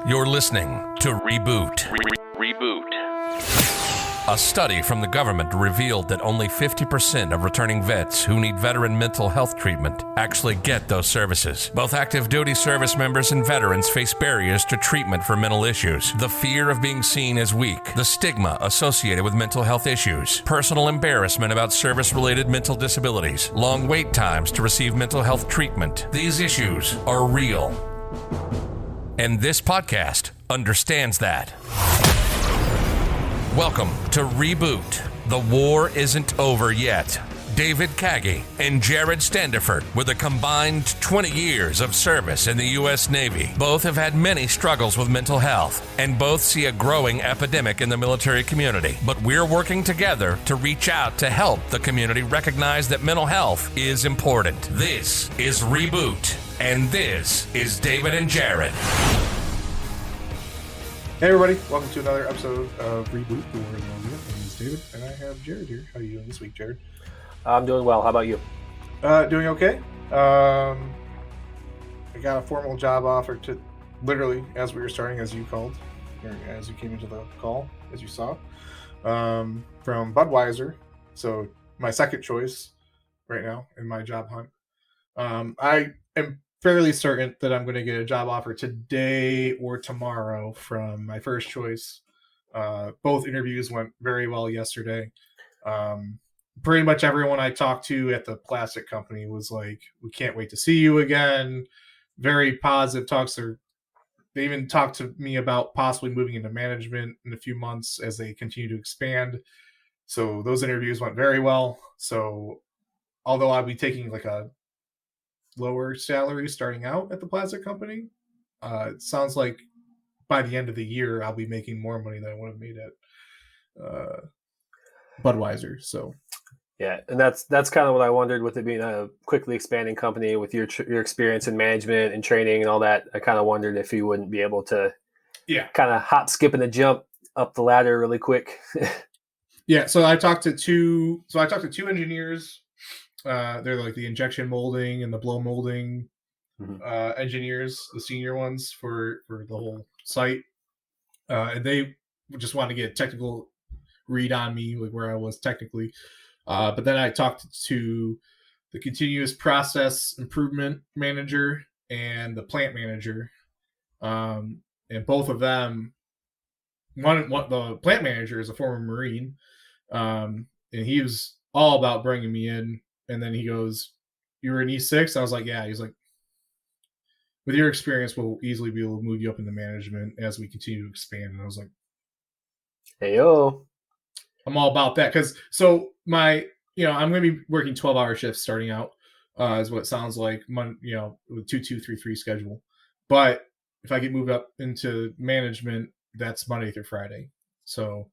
You're listening to Reboot. Reboot. A study from the government revealed that only 50% of returning vets who need veteran mental health treatment actually get those services. Both active duty service members and veterans face barriers to treatment for mental issues. The fear of being seen as weak, the stigma associated with mental health issues, personal embarrassment about service-related mental disabilities, long wait times to receive mental health treatment. These issues are real. And this podcast understands that. Welcome to Reboot. The war isn't over yet. David Kagi and Jared Standiford, with a combined 20 years of service in the U.S. Navy, both have had many struggles with mental health, and both see a growing epidemic in the military community. But we're working together to reach out to help the community recognize that mental health is important. This is Reboot, and this is David and Jared. Hey everybody, welcome to another episode of Reboot, the War in Romania. My name is David, and I have Jared here. How are you doing this week, Jared? I'm doing well. How about you? Doing okay. I got a formal job offer to, literally, as we were starting, as you called, or as you came into the call, as you saw, from Budweiser. So my second choice right now in my job hunt. I am fairly certain that I'm going to get a job offer today or tomorrow from my first choice. Both interviews went very well yesterday. Pretty much everyone I talked to at the plastic company was like, we can't wait to see you again. Very positive talks. They even talked to me about possibly moving into management in a few months as they continue to expand. So those interviews went very well. So although I'll be taking like a lower salary starting out at the plastic company, it sounds like by the end of the year I'll be making more money than I would have made at Budweiser. So yeah, and that's kind of what I wondered with it being a quickly expanding company with your experience in management and training and all that. I kind of wondered if you wouldn't be able to kind of hop, skip, and a jump up the ladder really quick. Yeah, so I talked to two engineers. They're like the injection molding and the blow molding engineers, the senior ones for the whole site. And they just wanted to get a technical read on me, like where I was technically. But then I talked to the continuous process improvement manager and the plant manager. And both of them, the plant manager is a former Marine. And he was all about bringing me in. And then he goes, "You were in E6?" I was like, "Yeah." He's like, "With your experience, we'll easily be able to move you up into management as we continue to expand." And I was like, "Hey-yo." I'm all about that. Because, I'm going to be working 12-hour shifts starting out, is what it sounds like, with 2-2-3-3 schedule. But if I get moved up into management, that's Monday through Friday. So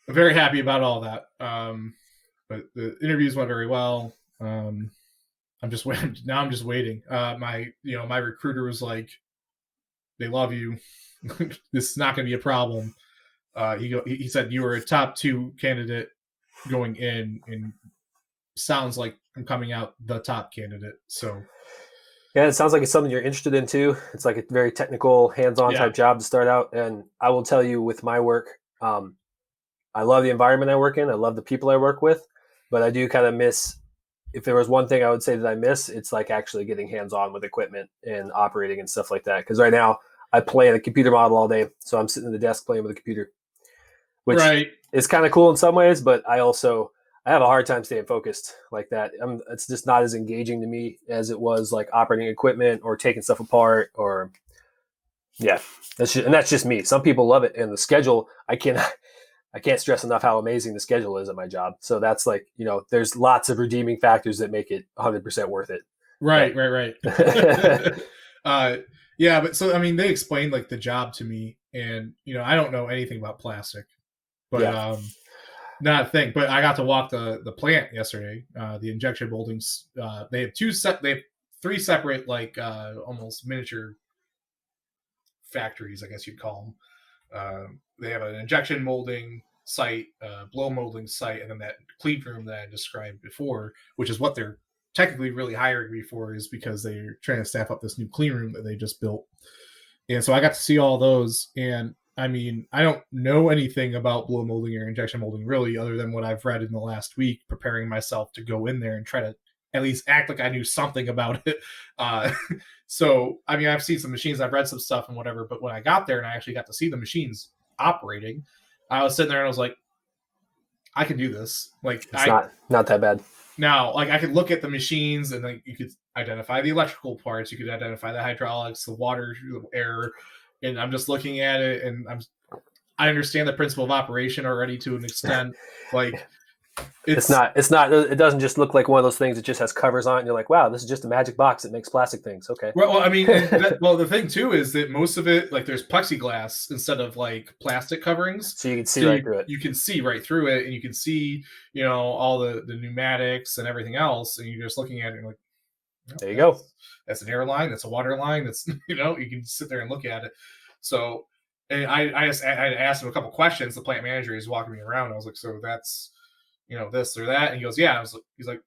I'm very happy about all that. But the interviews went very well. I'm just waiting. Now I'm just waiting. My recruiter was like, "They love you. This is not going to be a problem." He said you were a top 2 candidate going in, and sounds like I'm coming out the top candidate. So yeah, it sounds like it's something you're interested in too. It's like a very technical, hands-on type job to start out. And I will tell you, with my work, I love the environment I work in. I love the people I work with. But I do kind of miss, if there was one thing I would say that I miss, it's like actually getting hands-on with equipment and operating and stuff like that. Because right now I play in a computer model all day. So I'm sitting at the desk playing with a computer, which is kind of cool in some ways. But I have a hard time staying focused like that. It's just not as engaging to me as it was like operating equipment or taking stuff apart or, yeah. That's just me. Some people love it. And the schedule, I can't stress enough how amazing the schedule is at my job. So that's like, there's lots of redeeming factors that make it 100% worth it. Right. Yeah. But so, they explained like the job to me, and, I don't know anything about plastic, but, not a thing, but I got to walk the plant yesterday. The injection moldings, they have 3 separate, like, almost miniature factories, I guess you'd call them. They have an injection molding site, blow molding site, and then that clean room that I described before, which is what they're technically really hiring me for, is because they're trying to staff up this new clean room that they just built. And so I got to see all those. And I mean, I don't know anything about blow molding or injection molding really, other than what I've read in the last week, preparing myself to go in there and try to at least act like I knew something about it. So, I mean, I've seen some machines, I've read some stuff and whatever, but when I got there and I actually got to see the machines operating, I was sitting there and I was like, I can do this. Like, it's not that bad. Now, like, I could look at the machines and like you could identify the electrical parts, you could identify the hydraulics, the water, the air, and I'm just looking at it and I understand the principle of operation already to an extent. Like, it doesn't just look like one of those things that just has covers on it and you're like, wow, this is just a magic box that makes plastic things. Okay. Well, I mean, the thing too is that most of it, like, there's plexiglass instead of like plastic coverings, so you can see right through it. You can see right through it, and you can see, you know, all the pneumatics and everything else, and you're just looking at it and like, oh, there you go. That's an air line. That's a water line. That's, you know, you can sit there and look at it. So, and I asked him a couple questions. The plant manager is walking me around. I was like, so that's, you know, this or that, and he goes, yeah. He's like,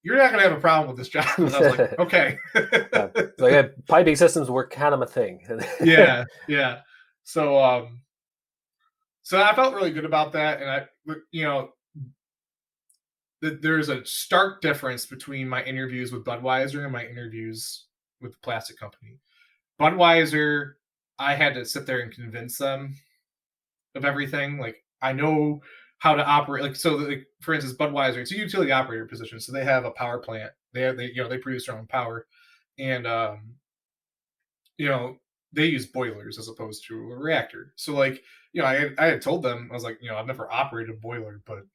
you're not gonna have a problem with this job. And I was like, okay. Like, piping systems were kind of a thing. yeah. So I felt really good about that, and you know, there's a stark difference between my interviews with Budweiser and my interviews with the plastic company. Budweiser, I had to sit there and convince them of everything. Like, I know how to operate. Like, so like, for instance, Budweiser, it's a utility operator position. So they have a power plant. They produce their own power, and you know, they use boilers as opposed to a reactor. So like, you know, I had told them, I was like, you know, I've never operated a boiler, but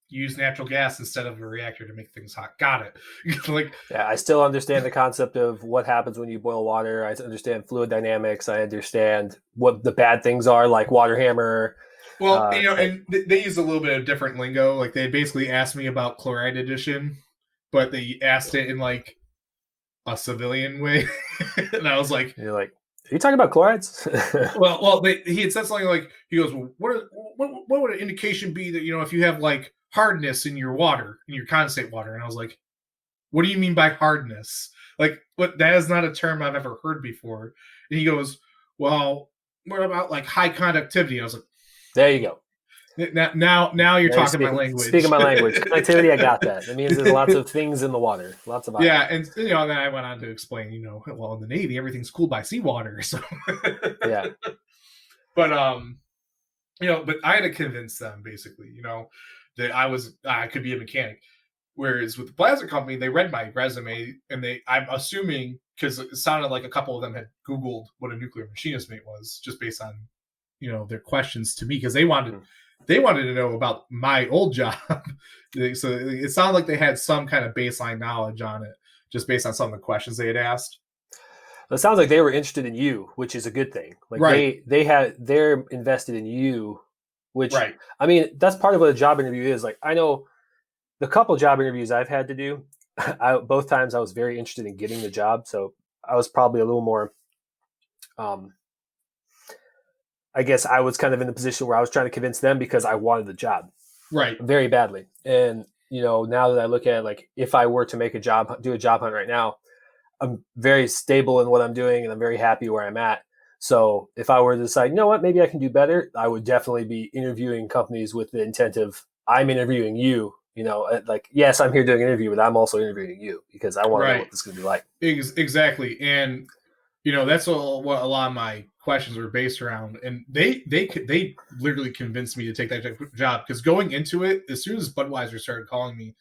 use natural gas instead of a reactor to make things hot. Got it. Like, yeah, I still understand the concept of what happens when you boil water. I understand fluid dynamics. I understand what the bad things are, like water hammer. Well, you know, and they use a little bit of different lingo. Like, they basically asked me about chloride addition, but they asked it in like a civilian way, and I was like, "You're like, are you talking about chlorides?" well, he had said something like, he goes, well, what would an indication be that, you know, if you have like hardness in your water, in your condensate water? And I was like, what do you mean by hardness? Like, what? That is not a term I've ever heard before. And he goes, well, what about like high conductivity? And I was like, there you go. Now you're talking my language. Speaking my language. Connectivity, I got that. It means there's lots of things in the water. Lots of iron. Yeah, and you know, then I went on to explain, you know, well, in the Navy, everything's cooled by seawater. So yeah. But you know, but I had to convince them basically, you know, that I could be a mechanic. Whereas with the plastic company, they read my resume and I'm assuming, because it sounded like a couple of them had Googled what a nuclear machinist mate was, just based on, you know, their questions to me, because they wanted to know about my old job. So it sounded like they had some kind of baseline knowledge on it, just based on some of the questions they had asked. It sounds like they were interested in you, which is a good thing. Like, right. They're invested in you, which, right. I mean, that's part of what a job interview is. Like, I know the couple job interviews I've had to do, both times I was very interested in getting the job. So I was probably a little more, I guess I was kind of in the position where I was trying to convince them because I wanted the job, right, very badly. And, you know, now that I look at it, like, if I were to do a job hunt right now, I'm very stable in what I'm doing and I'm very happy where I'm at. So if I were to decide, you know what, maybe I can do better, I would definitely be interviewing companies with the intent of, I'm interviewing you. You know, like, yes, I'm here doing an interview, but I'm also interviewing you because I want to know what this is going to be like. Exactly. And, you know, that's what a lot of my questions were based around. And they literally convinced me to take that job, because going into it, as soon as Budweiser started calling me,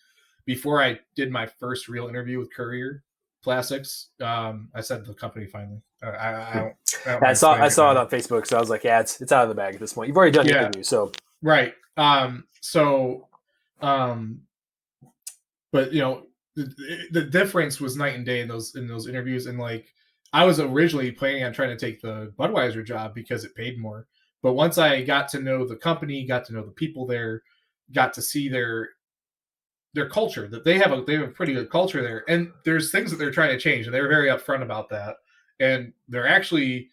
before I did my first real interview with Courier Plastics, I said the company finally. I saw it on Facebook, so I was like, yeah, it's out of the bag at this point. You've already done your interview, so right. But you know, the difference was night and day in those interviews. And like, I was originally planning on trying to take the Budweiser job because it paid more. But once I got to know the company, got to know the people there, got to see their culture, that they have a pretty good culture there. And there's things that they're trying to change, and they're very upfront about that. And they're actually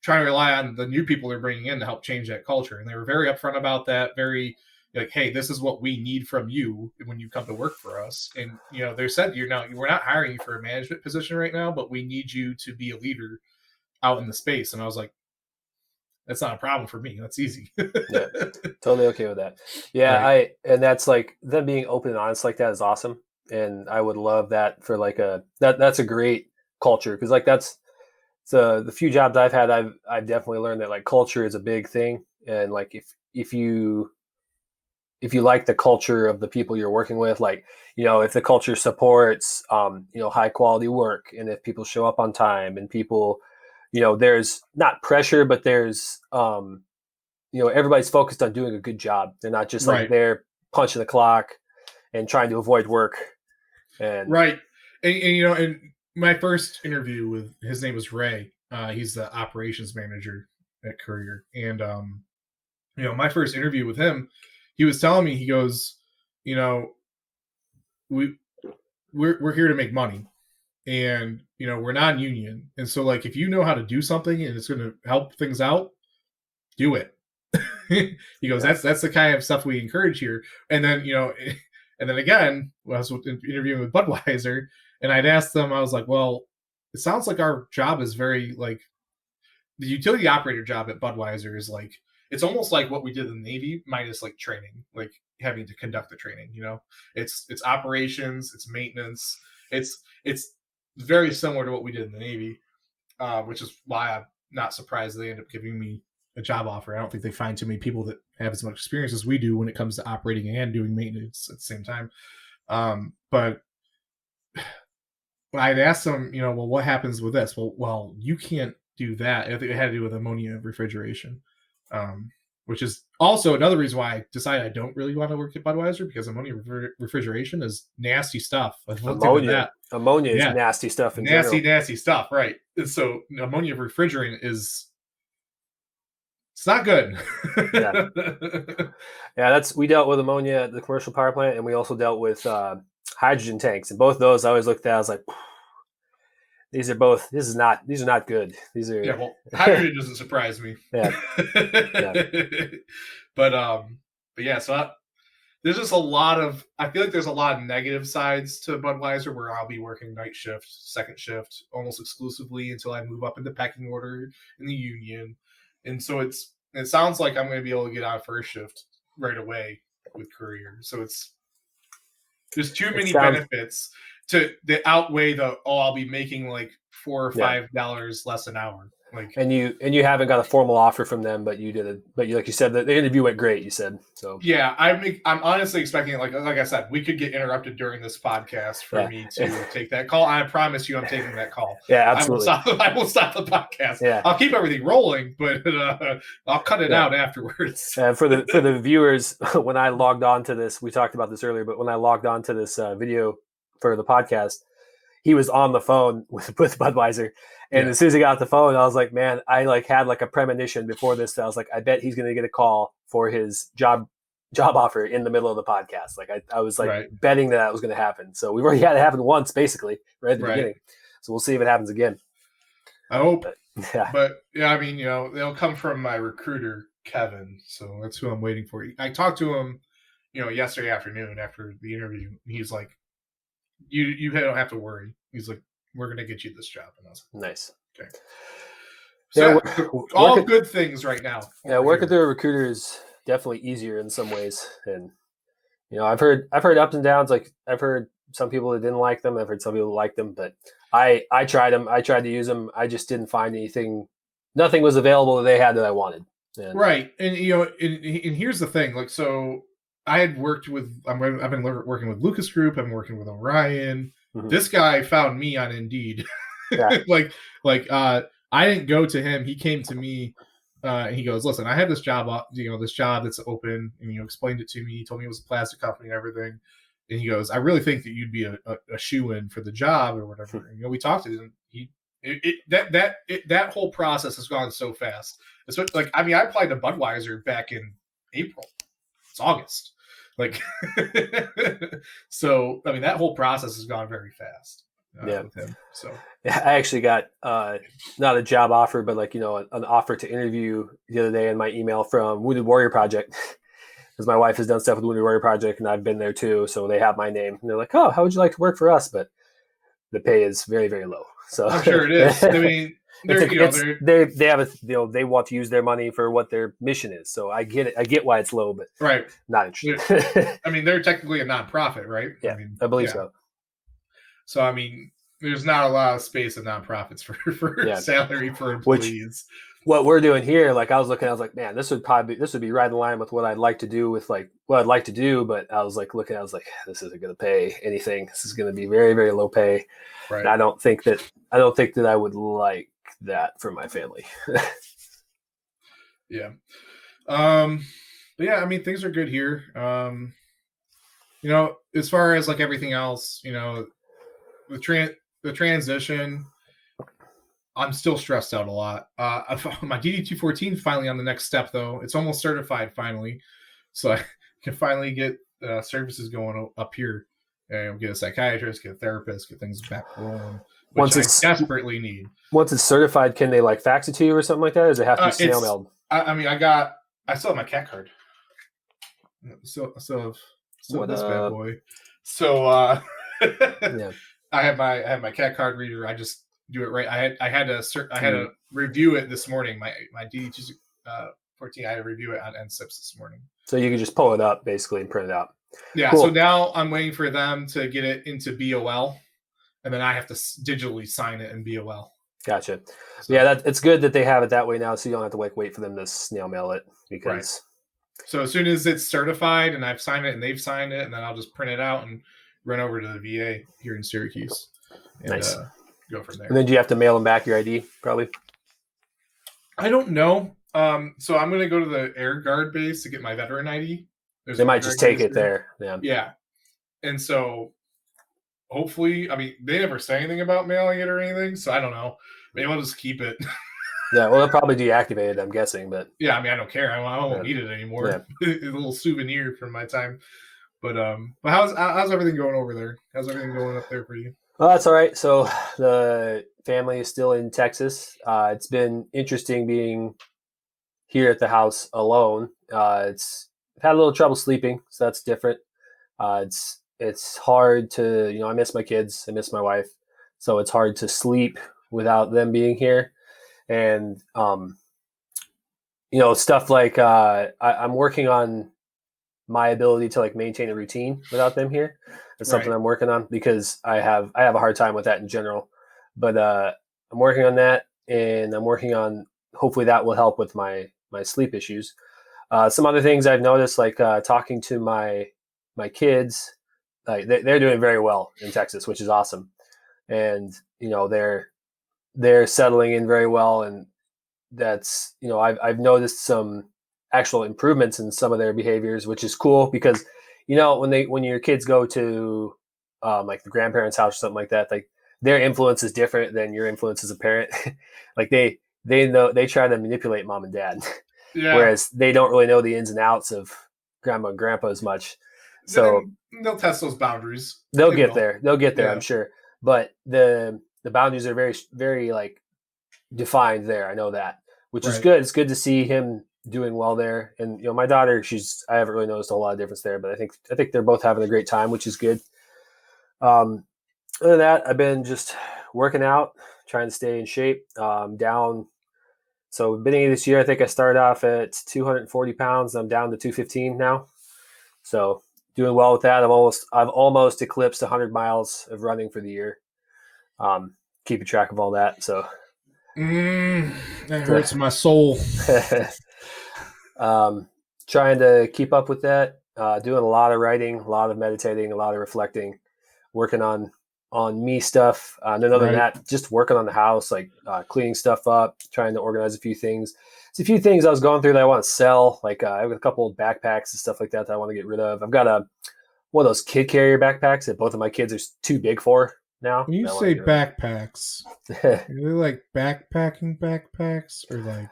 trying to rely on the new people they're bringing in to help change that culture. And they were very upfront about that, very like, hey, this is what we need from you when you come to work for us. And, you know, they said, we're not hiring you for a management position right now, but we need you to be a leader out in the space. And I was like, that's not a problem for me. That's easy. Yeah, totally okay with that. Yeah, right. And that's like them being open and honest like that is awesome. And I would love that for like that's a great culture, because like that's the few jobs I've had, I've definitely learned that like culture is a big thing. And like if you like the culture of the people you're working with, like, you know, if the culture supports you know, high quality work, and if people show up on time, and people, you know, there's not pressure, but there's you know, everybody's focused on doing a good job. They're not just like they're punching the clock and trying to avoid work. And right. And you know, in my first interview with, his name was Ray. He's the operations manager at Courier. And you know, my first interview with him, he was telling me, he goes, you know, we're here to make money, and you know, we're non-union, and so like if you know how to do something and it's going to help things out, do it. He goes, that's the kind of stuff we encourage here. And then, you know, and then again, I was interviewing with Budweiser, and I'd asked them, I was like, well, it sounds like our job is very like, the utility operator job at Budweiser is like, it's almost like what we did in the Navy minus like training, like having to conduct the training, you know, it's operations, it's maintenance. It's very similar to what we did in the Navy, which is why I'm not surprised they end up giving me a job offer. I don't think they find too many people that have as much experience as we do when it comes to operating and doing maintenance at the same time. But I'd asked them, you know, well, what happens with this? Well, you can't do that. I think it had to do with ammonia refrigeration, which is also another reason why I decided I don't really want to work at Budweiser, because ammonia refrigeration is nasty stuff. Ammonia is nasty stuff in general. Nasty stuff, right? And so ammonia refrigerant is, it's not good. Yeah, we dealt with ammonia at the commercial power plant, and we also dealt with hydrogen tanks. And both of those I always looked at, I was like, these are not good. These are, yeah, well, hydrogen doesn't surprise me. Yeah. But yeah, so there's just a lot of, I feel like there's a lot of negative sides to Budweiser, where I'll be working night shift, second shift, almost exclusively until I move up in the pecking order in the union. And so it sounds like I'm going to be able to get out first shift right away with Courier. So there's too many benefits that outweigh I'll be making like $4 or $5 less an hour. Like, and you haven't got a formal offer from them, but like you said, that the interview went great. You said so. Yeah, I'm honestly expecting, like I said, we could get interrupted during this podcast for me to take that call. I promise you, I'm taking that call. Yeah, absolutely. I will stop the podcast. Yeah, I'll keep everything rolling, but I'll cut it out afterwards. For the viewers, when I logged on to this, we talked about this earlier, but when I logged on to this video for the podcast, he was on the phone with Budweiser. And as soon as he got off the phone, I was like, man, I like had like a premonition before this. I was like, I bet he's going to get a call for his job offer in the middle of the podcast. Like I was like betting that was going to happen. So we've already had it happen once, basically, right at the beginning. So we'll see if it happens again. I hope. But yeah, I mean, you know, they'll come from my recruiter, Kevin. So that's who I'm waiting for. I talked to him, you know, yesterday afternoon after the interview. He's like, you don't have to worry. He's like, we're going to get you this job. And I was like, nice. Okay. So all good things right now. Yeah, working through a recruiter is definitely easier in some ways. And, you know, I've heard ups and downs. Like I've heard some people that didn't like them. I've heard some people that liked them, but I tried them. I tried to use them. I just didn't find anything. Nothing was available that they had that I wanted. And, right. And, you know, and here's the thing. Like, so I had worked with, I've been working with Lucas Group. I've been working with Orion. Mm-hmm. This guy found me on Indeed. Yeah. I didn't go to him. He came to me and he goes, listen, I have this job, this job that's open. And, you know, explained it to me. He told me it was a plastic company and everything. And he goes, I really think that you'd be a shoo-in for the job or whatever. And, you know, we talked to him. That whole process has gone so fast. So, like, I mean, I applied to Budweiser back in April. It's August. Like, so, I mean, that whole process has gone very fast. With him. So yeah, I actually got not a job offer, but like, you know, an offer to interview the other day in my email from Wounded Warrior Project, because my wife has done stuff with Wounded Warrior Project and I've been there too. So they have my name and they're like, oh, how would you like to work for us? But the pay is very, very low. So I'm sure it is. I mean, they have they want to use their money for what their mission is. So I get it. I get why it's low, but right, not interested. I mean, they're technically a nonprofit, right? Yeah, I mean, I believe so. So I mean, there's not a lot of space in nonprofits for salary for employees. What we're doing here, like I was like, man, this would be right in line with what I'd like to do with like what I'd like to do. But I was like, this isn't going to pay anything. This is going to be very, very low pay. Right. And I don't think that I would like that for my family. Yeah. But yeah, I mean, things are good here. As far as like everything else, the transition, I'm still stressed out a lot. My DD-214 finally on the next step, though. It's almost certified finally. So I can finally get services going up here. And get a psychiatrist, get a therapist, get things back rolling, which I desperately need. Once it's certified, can they like fax it to you or something like that? Or does it have to be snail mailed? I mean, I still have my CAT card. So this bad boy. So yeah. I have my CAT card reader. I just do it right. I had to review it this morning. My DD-214. I had to review it on NSIPS this morning. So you can just pull it up basically and print it out. Yeah. Cool. So now I'm waiting for them to get it into BOL, and then I have to digitally sign it in BOL. Gotcha. So, yeah, it's good that they have it that way now, so you don't have to wait for them to snail mail it because. Right. So as soon as it's certified and I've signed it and they've signed it, and then I'll just print it out and run over to the VA here in Syracuse and nice. Go from there. And then do you have to mail them back your ID? Probably. I don't know. So I'm going to go to the Air Guard base to get my veteran ID. They might just take it there. Yeah. Yeah. And so hopefully, I mean, they never say anything about mailing it or anything, so I don't know. Maybe I'll just keep it. Yeah, well, they'll probably deactivate it, I'm guessing, but yeah, I mean, I don't care. I won't need it anymore. Yeah. A little souvenir from my time. But how's everything going over there? How's everything going up there for you? Well, that's all right. So the family is still in Texas. It's been interesting being here at the house alone. I've had a little trouble sleeping, so that's different. It's hard to, I miss my kids, I miss my wife, so it's hard to sleep without them being here. And stuff like I'm working on my ability to like maintain a routine without them here. It's something I'm working on because I have a hard time with that in general. But I'm working on that, and I'm working on hopefully that will help with my sleep issues. Some other things I've noticed, like talking to my kids, like they're doing very well in Texas, which is awesome, and they're settling in very well, and that's I've noticed some actual improvements in some of their behaviors, which is cool because when your kids go to like the grandparents' house or something like that, like their influence is different than your influence as a parent. Like they know, they try to manipulate mom and dad. Yeah. Whereas they don't really know the ins and outs of grandma and grandpa as much. So they'll test those boundaries. They'll get there. Yeah. I'm sure. But the boundaries are very, very like defined there. I know that, which is good. It's good to see him doing well there. And my daughter, I haven't really noticed a whole lot of difference there, but I think they're both having a great time, which is good. Other than that, I've been just working out, trying to stay in shape. Down. So beginning of this year, I think I started off at 240 pounds. I'm down to 215 now. So doing well with that. I've almost eclipsed 100 miles of running for the year. Keeping track of all that. So that hurts my soul. Trying to keep up with that. Doing a lot of writing, a lot of meditating, a lot of reflecting, working on me stuff. And then other than that, just working on the house, like cleaning stuff up, trying to organize a few things. It's a few things I was going through that I want to sell. Like I have a couple of backpacks and stuff like that I want to get rid of. I've got one of those kid carrier backpacks that both of my kids are too big for now. When you say backpacks, are they like backpacking backpacks or like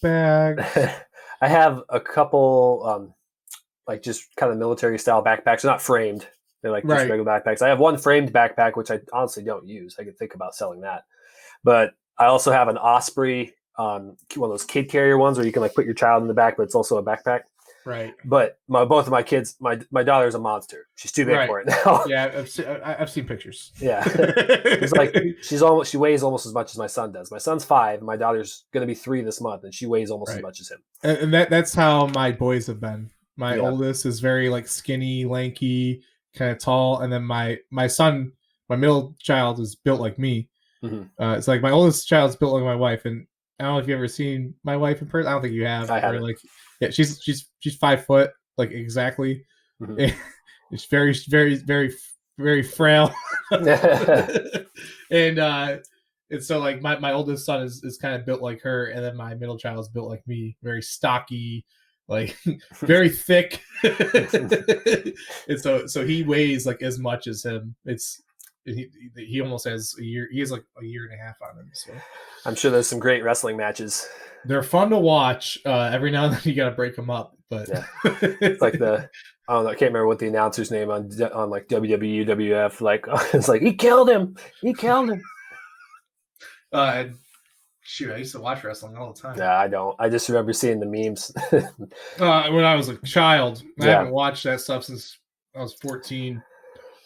bags? I have a couple like just kind of military style backpacks. They're not framed. They're like just regular backpacks. I have one framed backpack, which I honestly don't use. I could think about selling that. But I also have an Osprey, one of those kid carrier ones where you can like put your child in the back, but it's also a backpack. Right. But both of my kids, my daughter's a monster. She's too big for it now. Yeah, I've seen pictures. Yeah. It's like she weighs almost as much as my son does. My son's 5. My daughter's going to be 3 this month, and she weighs almost as much as him. And that's how my boys have been. My oldest is very like skinny, lanky, kind of tall, and then my son, my middle child, is built like me. It's like my oldest child's built like my wife, and I don't know if you've ever seen my wife in person. I don't think you have. I haven't. Like, yeah, she's 5 foot, like exactly. It's very, very, very, very frail. And so like my oldest son is kind of built like her, and then my middle child is built like me, very stocky, like very thick. And so he weighs like as much as him. He almost has a year. He has like a year and a half on him. So I'm sure there's some great wrestling matches. They're fun to watch. Every now and then you got to break them up, but it's like I don't know. I can't remember what the announcer's name on like WWE, WF. Like it's like he killed him. Shoot, I used to watch wrestling all the time. Yeah, I don't. I just remember seeing the memes. When I was a child, I haven't watched that stuff since I was 14.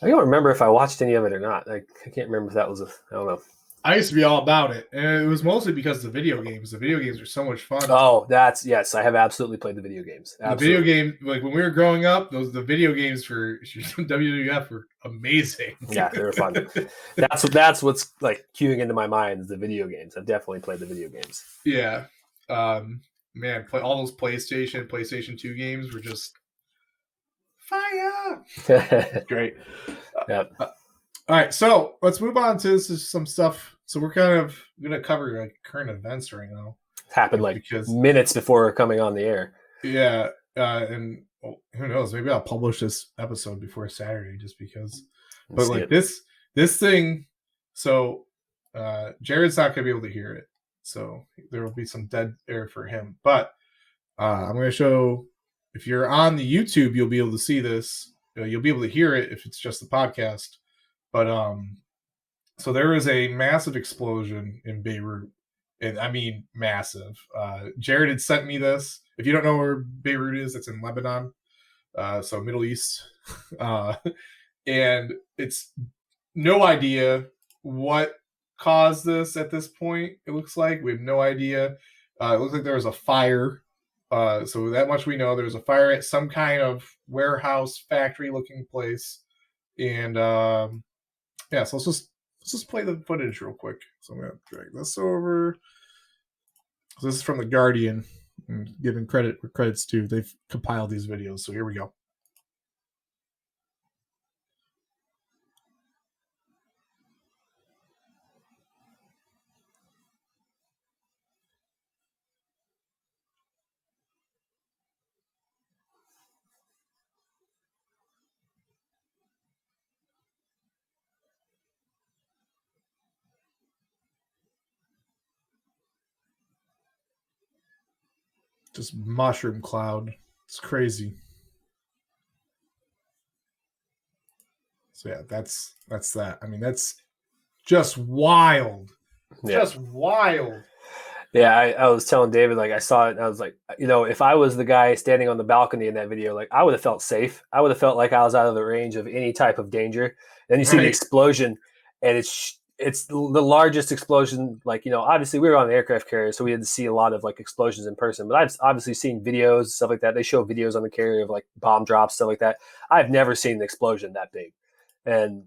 I don't remember if I watched any of it or not. I can't remember if that was I don't know. I used to be all about it, and it was mostly because of the video games. The video games are so much fun. Oh, yes, I have absolutely played the video games. Absolutely. The video game, like when we were growing up, the video games for WWF were amazing. Yeah, they were fun. That's what's like queuing into my mind is the video games. I've definitely played the video games. Yeah, man, all those PlayStation 2 games were just fire. Great. Yep. All right, so let's move on to some stuff. So we're going to cover like current events right now. It happened minutes before coming on the air. Yeah, and who knows? Maybe I'll publish this episode before Saturday just because. But like this thing, so Jared's not going to be able to hear it, so there will be some dead air for him. But I'm going to show. If you're on the YouTube, you'll be able to see this. You'll be able to hear it if it's just the podcast. But so there was a massive explosion in Beirut, and I mean massive. Jared had sent me this. If you don't know where Beirut is, it's in Lebanon, so Middle East, and it's no idea what caused this at this point. It looks like we have no idea. It looks like there was a fire. So that much we know. There was a fire at some kind of warehouse, factory-looking place, and yeah. So let's just play the footage real quick. So I'm gonna drag this over. So this is from The Guardian, and giving credit where credit's due. They've compiled these videos. So here we go. Just mushroom cloud. It's crazy. So yeah, that's that. I mean, that's just wild. Yeah. Just wild. Yeah, I was telling David, like I saw it and I was like, if I was the guy standing on the balcony in that video, like I would have felt safe. I would have felt like I was out of the range of any type of danger. Then you see the explosion, and it's the largest explosion. Like, obviously we were on an aircraft carrier, so we had to see a lot of like explosions in person. But I've obviously seen videos, stuff like that. They show videos on the carrier of like bomb drops, stuff like that. I've never seen an explosion that big. And,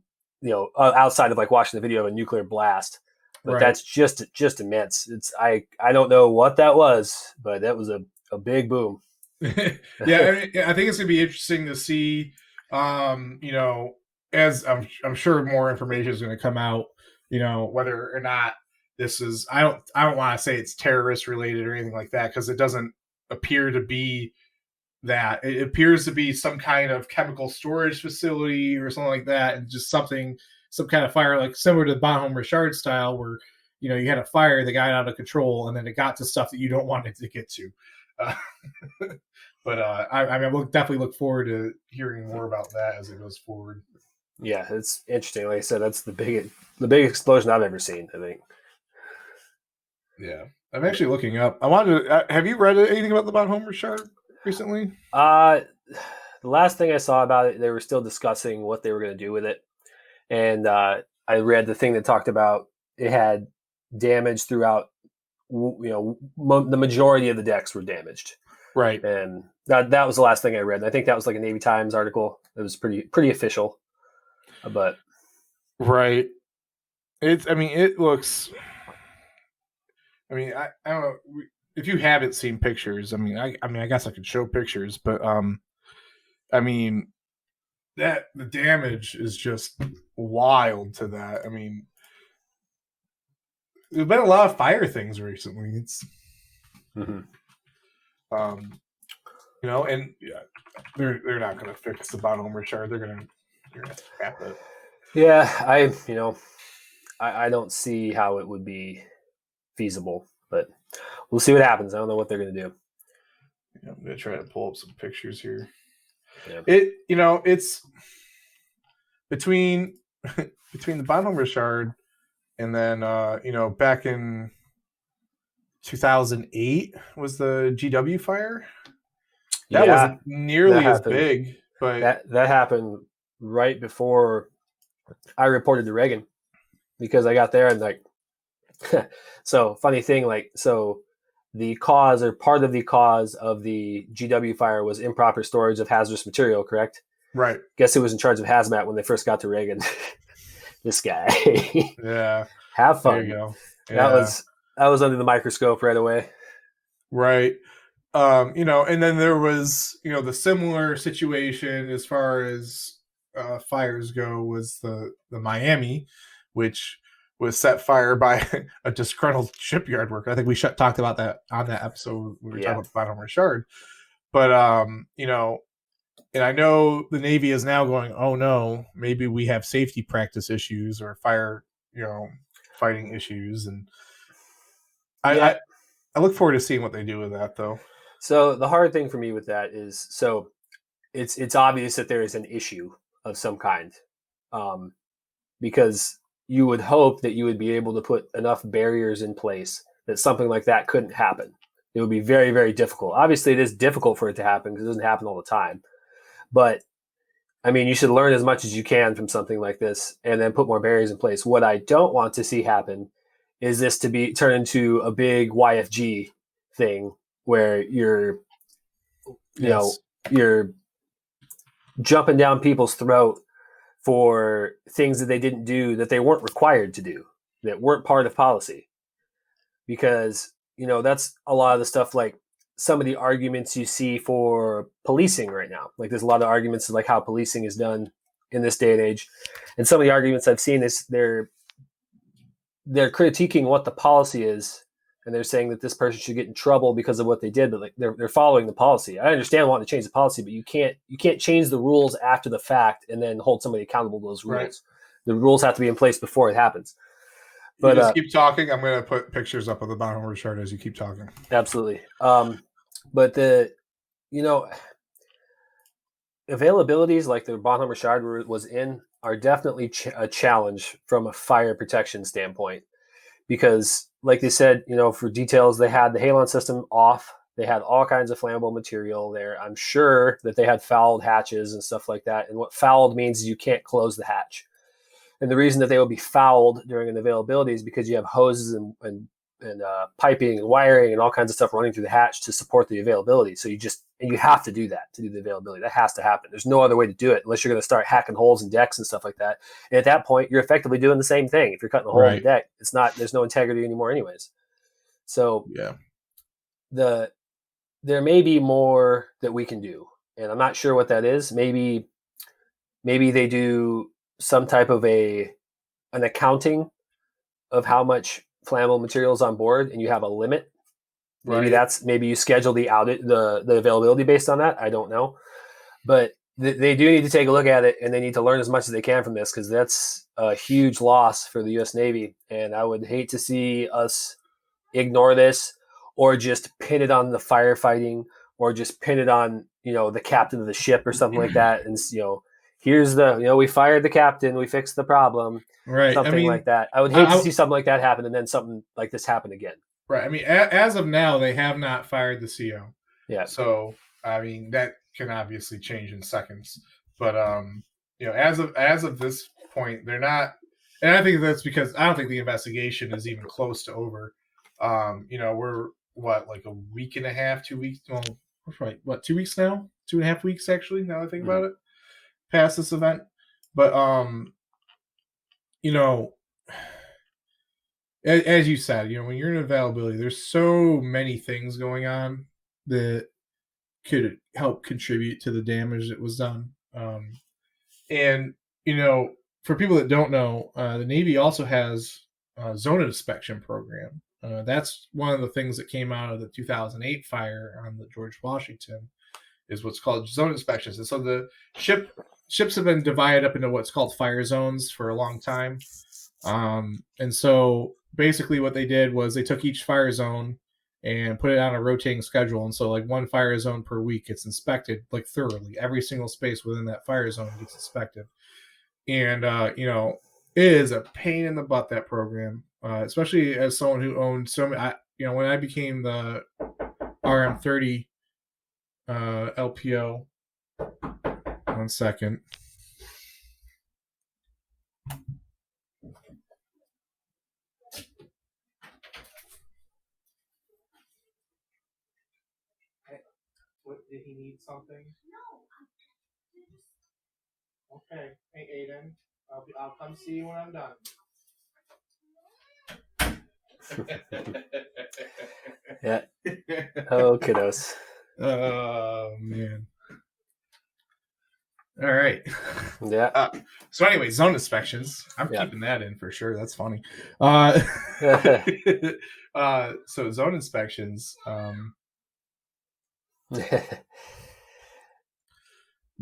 outside of like watching the video of a nuclear blast. But that's just immense. I don't know what that was, but that was a big boom. Yeah, I think it's gonna be interesting to see. As I'm sure more information is going to come out. Whether or not this is, I don't want to say it's terrorist related or anything like that, because it doesn't appear to be that. It appears to be some kind of chemical storage facility or something like that, and just some kind of fire, like similar to the Bonhomme Richard style, where you had a fire that got out of control, and then it got to stuff that you don't want it to get to. But I will definitely look forward to hearing more about that as it goes forward. Yeah, it's interesting. Like I said, that's the big explosion I've ever seen, I think. Yeah. I'm actually looking up. I wanted to, have you read anything about the Bonhomme Richard? recently? The last thing I saw about it, they were still discussing what they were going to do with it, and I read the thing that talked about it had damage throughout. The majority of the decks were damaged, right? And that was the last thing I read. And I think that was like a Navy Times article. It was pretty official, but right. It looks. I don't know if you haven't seen pictures. I guess I could show pictures, but that the damage is just wild to that. There's been a lot of fire things recently. It's, mm-hmm. And they're not going to fix the Bonhomme Richard. They're going to scrap it. Yeah, I don't see how it would be feasible, but we'll see what happens. I don't know what they're going to do. Yeah, I'm going to try to pull up some pictures here. Yeah. It's between the Bonhomme Richard and then back in 2008 was the GW fire. That wasn't nearly as big, but that happened right before I reported to Reagan, because I got there and like, so funny thing, the cause or part of the cause of the GW fire was improper storage of hazardous material, correct? Right. Guess who was in charge of hazmat when they first got to Reagan? This guy. Yeah. Have fun. There you go. Yeah. That was under the microscope right away. Right. And then there was, the similar situation as far as fires go was the Miami, which was set fire by a disgruntled shipyard worker. I think we talked about that on that episode. We were talking about Bonhomme Richard. But, and I know the Navy is now going, oh no, maybe we have safety practice issues or fire, fighting issues. And I look forward to seeing what they do with that, though. So the hard thing for me with that is, it's obvious that there is an issue of some kind, because you would hope that you would be able to put enough barriers in place that something like that couldn't happen. It would be very, very difficult. Obviously, it is difficult for it to happen because it doesn't happen all the time. But, you should learn as much as you can from something like this and then put more barriers in place. What I don't want to see happen is this to be turned into a big YFG thing where you're jumping down people's throat for things that they didn't do, that they weren't required to do, that weren't part of policy. Because, that's a lot of the stuff, like some of the arguments you see for policing right now. Like there's a lot of arguments like how policing is done in this day and age. And some of the arguments I've seen is they're critiquing what the policy is, and they're saying that this person should get in trouble because of what they did, but like they're following the policy. I understand wanting to change the policy, but you can't change the rules after the fact and then hold somebody accountable to those rules. Right. The rules have to be in place before it happens. But you just keep talking. I'm going to put pictures up of the Bonhomme Richard as you keep talking. Absolutely. But the availabilities like the Bonhomme Richard was in are definitely a challenge from a fire protection standpoint, because like they said, for details, they had the halon system off. They had all kinds of flammable material there. I'm sure that they had fouled hatches and stuff like that. And what fouled means is you can't close the hatch. And the reason that they would be fouled during an availability is because you have hoses and piping and wiring and all kinds of stuff running through the hatch to support the availability. So you have to do that to do the availability. That has to happen. There's no other way to do it unless you're going to start hacking holes in decks and stuff like that. And at that point, you're effectively doing the same thing. If you're cutting a hole in the deck, there's no integrity anymore anyways. So there may be more that we can do. And I'm not sure what that is. Maybe they do some type of an accounting of how much flammable materials on board, and you have a limit. Maybe you schedule the availability based on that. I don't know, but they do need to take a look at it, and they need to learn as much as they can from this, because that's a huge loss for the U.S. Navy. And I would hate to see us ignore this or just pin it on the firefighting or just pin it on the captain of the ship or something like that. And here's we fired the captain, we fixed the problem. Right. Something like that. I would hate to see something like that happen and then something like this happen again. Right. As of now, they have not fired the CO. Yeah. So I mean, that can obviously change in seconds. But as of this point, they're not, and I think that's because I don't think the investigation is even close to over. We're like a week and a half, 2 weeks. Well, right, 2 weeks now? 2.5 weeks actually. Now I think about it, past this event. But as you said, when you're in availability, there's so many things going on that could help contribute to the damage that was done. And for people that don't know, the Navy also has a zone inspection program. That's one of the things that came out of the 2008 fire on the George Washington, is what's called zone inspections. And so the ships have been divided up into what's called fire zones for a long time. And so basically what they did was they took each fire zone and put it on a rotating schedule. And so like one fire zone per week gets inspected like thoroughly. Every single space within that fire zone gets inspected. And, it is a pain in the butt, that program, especially as someone who owned so many, when I became the RM30 LPO, 1 second. Did he need something? No. Okay. Hey, Aiden. I'll come see you when I'm done. Yeah. Oh, kiddos. Oh, man. All right. Yeah. So anyway, zone inspections. I'm keeping that in for sure. That's funny. So zone inspections.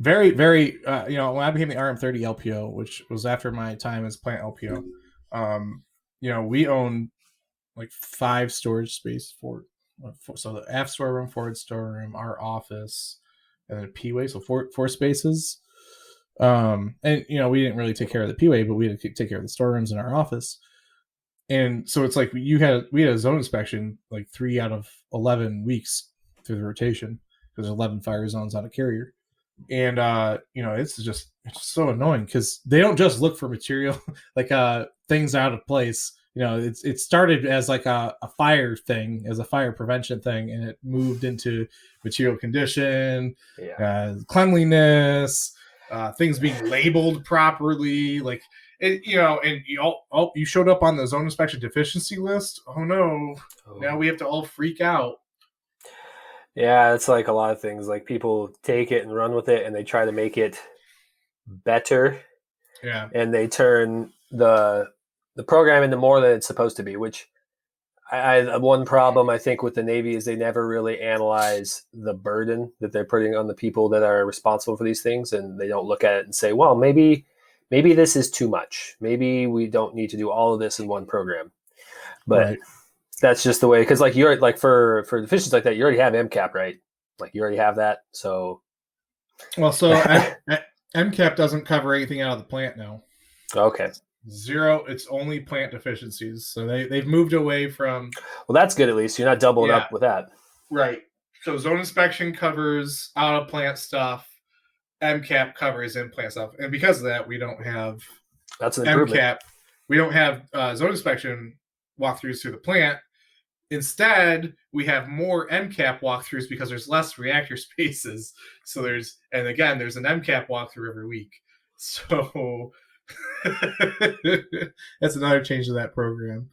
Very, very, when I became the RM30 LPO, which was after my time as plant LPO, we own like 5 storage space so the aft storeroom, forward storeroom, our office, and then a P-way, so four spaces. And we didn't really take care of the P-way, but we had to take care of the storerooms in our office. And so it's like we had a zone inspection like 3 out of 11 weeks through the rotation, because there's 11 fire zones on a carrier. And it's so annoying because they don't just look for material like things out of place. It started as like a fire thing, as a fire prevention thing, and it moved into material condition, cleanliness, things being labeled properly, like it, and you showed up on the zone inspection deficiency list. Oh no. Now we have to all freak out. Yeah, it's like a lot of things. Like people take it and run with it, and they try to make it better. Yeah, and they turn the program into more than it's supposed to be. Which I one problem I think with the Navy is they never really analyze the burden that they're putting on the people that are responsible for these things, and they don't look at it and say, well, maybe this is too much. Maybe we don't need to do all of this in one program. But right. That's just the way, because like you're like for deficiencies like that, you already have MCAP, right? Like you already have that. So MCAP doesn't cover anything out of the plant now. Okay. 0. It's only plant deficiencies. So they've moved away from. Well, that's good. At least you're not doubling up with that. Right. So zone inspection covers out of plant stuff. MCAP covers in plant stuff, and because of that, we don't have. That's an improvement. MCAP. We don't have zone inspection walkthroughs through the plant. Instead, we have more MCAP walkthroughs because there's less reactor spaces. So there's an MCAP walkthrough every week. So that's another change to that program.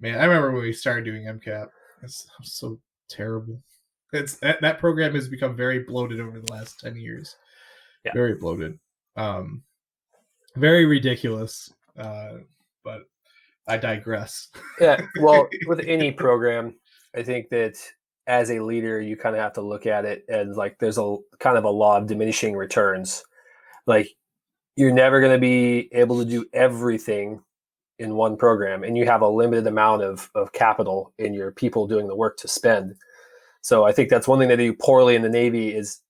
Man, I remember when we started doing MCAP. It's so terrible. That program has become very bloated over the last 10 years. Yeah. Very bloated. Very ridiculous. But I digress. Yeah, well, with any program, I think that as a leader, you kind of have to look at it as like there's a kind of a law of diminishing returns. Like you're never going to be able to do everything in one program, and you have a limited amount of capital in your people doing the work to spend. So I think that's one thing they do poorly in the Navy is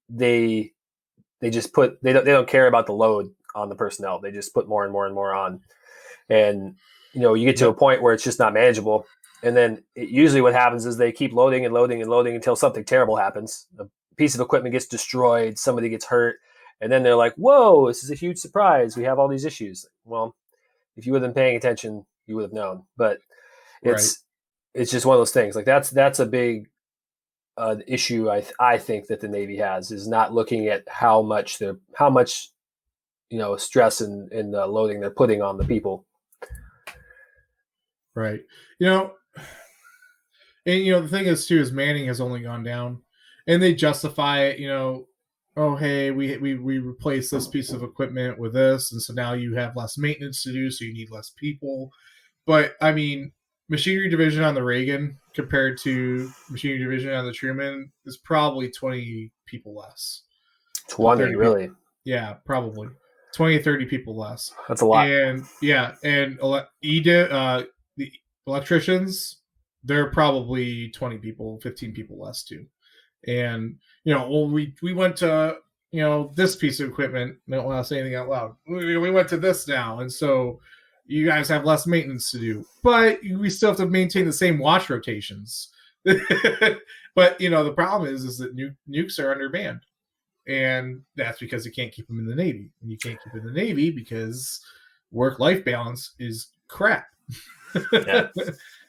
they just put they don't care about the load on the personnel. They just put more and more and more on. And, you get to a point where it's just not manageable. And then usually what happens is they keep loading and loading and loading until something terrible happens. A piece of equipment gets destroyed, somebody gets hurt, and then they're like, whoa, this is a huge surprise. We have all these issues. Well, if you would have been paying attention, you would have known. But it's just one of those things. Like that's a big issue I think that the Navy has, is not looking at how much stress and loading they're putting on the people. Right. And the thing is too, is Manning has only gone down, and they justify it, oh, hey, we replaced this piece of equipment with this, and so now you have less maintenance to do, so you need less people. But I mean, machinery division on the Reagan compared to machinery division on the Truman is probably 20 people less. 20, really? People. Yeah, probably 20, 30 people less. That's a lot. And the electricians, they're probably 20 people, 15 people less too. And we went to this piece of equipment. I don't want to say anything out loud. We went to this now, and so you guys have less maintenance to do, but we still have to maintain the same watch rotations. But the problem is that nukes are undermanned, and that's because you can't keep them in the Navy, and you can't keep them in the Navy because work-life balance is crap. Yeah.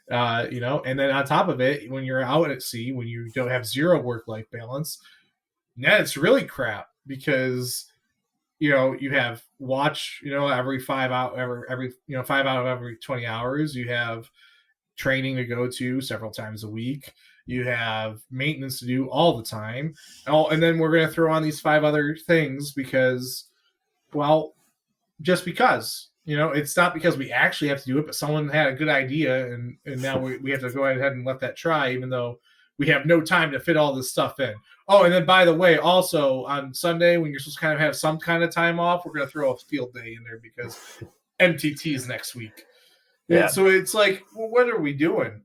And then on top of it, when you're out at sea, when you don't have zero work-life balance, then it's really crap, because you have watch, every 5 out, every 5 out of every 20 hours, you have training to go to several times a week. You have maintenance to do all the time. And then we're going to throw on these 5 other things because, just because. It's not because we actually have to do it, but someone had a good idea, and now we have to go ahead and let that try, even though we have no time to fit all this stuff in. Oh, and then by the way, also on Sunday, when you're supposed to kind of have some kind of time off, we're going to throw a field day in there because MTT is next week. Yeah. And so it's like, well, what are we doing?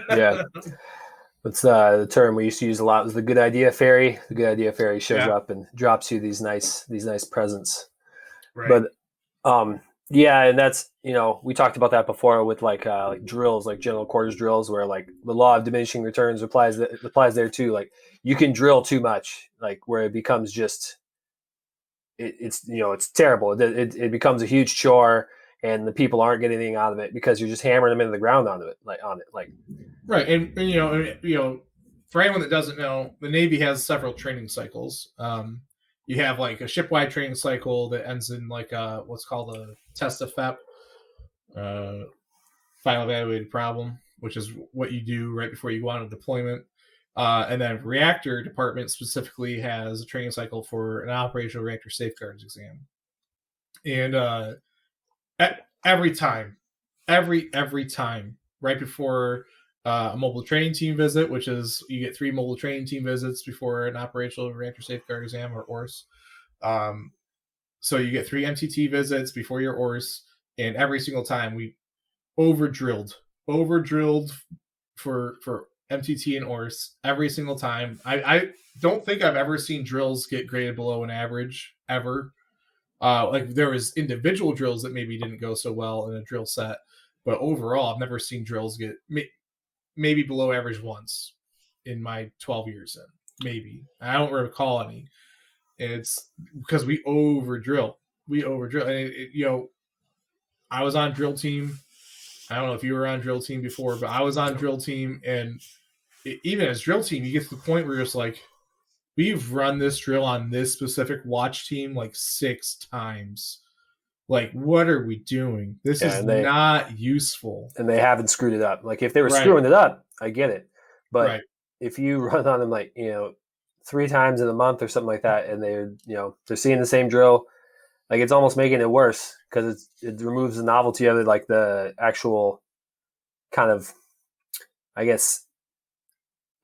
Yeah. That's the term we used to use a lot, was the good idea fairy. The good idea fairy shows up and drops you these nice presents. Right. But yeah, and that's, we talked about that before with like drills, like general quarters drills, where like the law of diminishing returns applies there too. Like you can drill too much, like where it becomes just it's terrible. It becomes a huge chore, and the people aren't getting anything out of it because you're just hammering them into the ground on it. Right. And for anyone that doesn't know, the Navy has several training cycles. You have like a shipwide training cycle that ends in like what's called a test of FEP, final evaluated problem, which is what you do right before you go on a deployment. And then reactor department specifically has a training cycle for an operational reactor safeguards exam. And every time, right before a mobile training team visit, which is you get 3 mobile training team visits before an operational reactor safeguard exam, or ORS. So you get 3 MTT visits before your ORS, and every single time we over drilled for MTT and ORS every single time. I don't think I've ever seen drills get graded below an average ever. Like there was individual drills that maybe didn't go so well in a drill set, but overall I've never seen drills get maybe below average once in my 12 years in. Maybe. I don't recall any. And it's because we over drill. And I was on drill team. I don't know if you were on drill team before, but I was on drill team, and even as drill team, you get to the point where you're just like, we've run this drill on this specific watch team like 6 times. Like, what are we doing? This is not useful. And they haven't screwed it up. Like, if they were screwing it up, I get it. But if you run on them like, 3 times in a month or something like that, and they're seeing the same drill, like it's almost making it worse because it removes the novelty of it, like the actual kind of, I guess,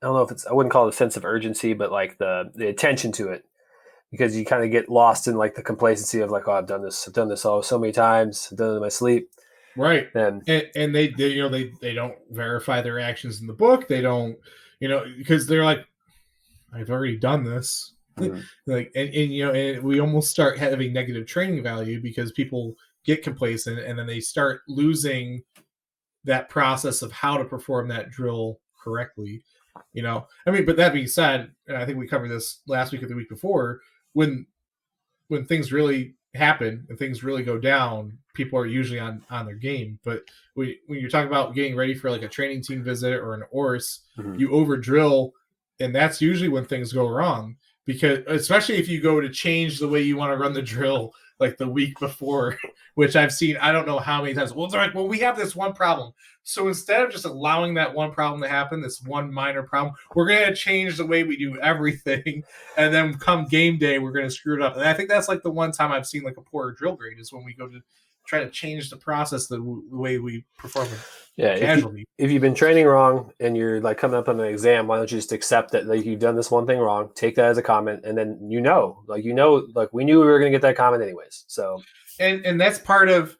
I don't know if I wouldn't call it a sense of urgency, but like the attention to it, because you kind of get lost in like the complacency of like, oh, I've done this so many times, I've done it in my sleep. Right. And they don't verify their actions in the book. They don't, because they're like, I've already done this. Mm-hmm. Like, and we almost start having negative training value because people get complacent, and then they start losing that process of how to perform that drill correctly. I mean, but that being said, and I think we covered this last week or the week before, when things really happen and things really go down, people are usually on their game. But when you're talking about getting ready for like a training team visit or an ORS, you over drill, and that's usually when things go wrong. Because especially if you go to change the way you want to run the drill like the week before, which I've seen, I don't know how many times. Well, it's like, well, we have this one problem. So instead of just allowing that one problem to happen, this one minor problem, we're going to change the way we do everything. And then come game day, we're going to screw it up. And I think that's like the one time I've seen like a poor drill grade is when we go to try to change the process, the way we perform it. Yeah, if you've been training wrong and you're like coming up on an exam, why don't you just accept that like you've done this one thing wrong, take that as a comment, and then we knew we were going to get that comment anyways. So and that's part of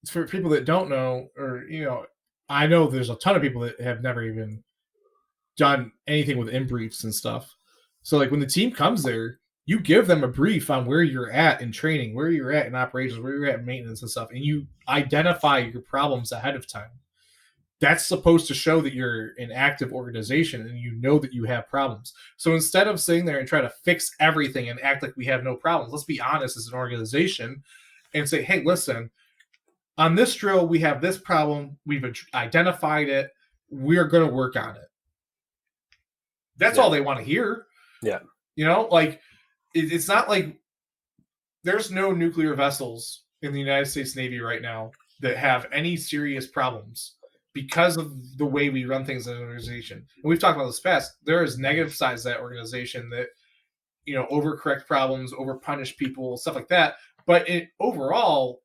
for people that don't know, or I know there's a ton of people that have never even done anything with in briefs and stuff. So like when the team comes there, you give them a brief on where you're at in training, where you're at in operations, where you're at in maintenance and stuff, and you identify your problems ahead of time. That's supposed to show that you're an active organization and you know that you have problems. So instead of sitting there and try to fix everything and act like we have no problems, let's be honest as an organization and say, hey, listen, on this drill, we have this problem. We've identified it. We're going to work on it. That's all they want to hear. Yeah. It's not like there's no nuclear vessels in the United States Navy right now that have any serious problems because of the way we run things in an organization. And we've talked about this past. There is negative sides to that organization that, overcorrect problems, overpunish people, stuff like that. But overall,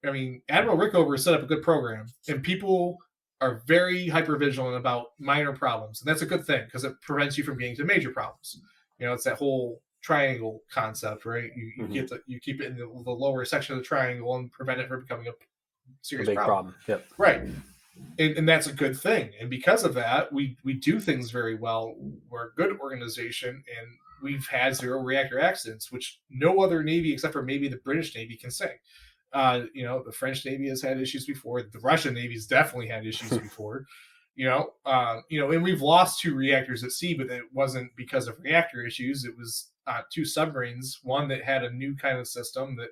I mean, Admiral Rickover set up a good program, and people are very hypervigilant about minor problems. And that's a good thing because it prevents you from getting to major problems. It's that whole triangle concept, right? You keep it in the lower section of the triangle and prevent it from becoming a serious problem. Yep. Right. And that's a good thing. And because of that, we do things very well. We're a good organization, and we've had 0 reactor accidents, which no other Navy except for maybe the British Navy can say. The French Navy has had issues before. The Russian Navy's definitely had issues before. And we've lost 2 reactors at sea, but it wasn't because of reactor issues. It was 2 submarines, one that had a new kind of system that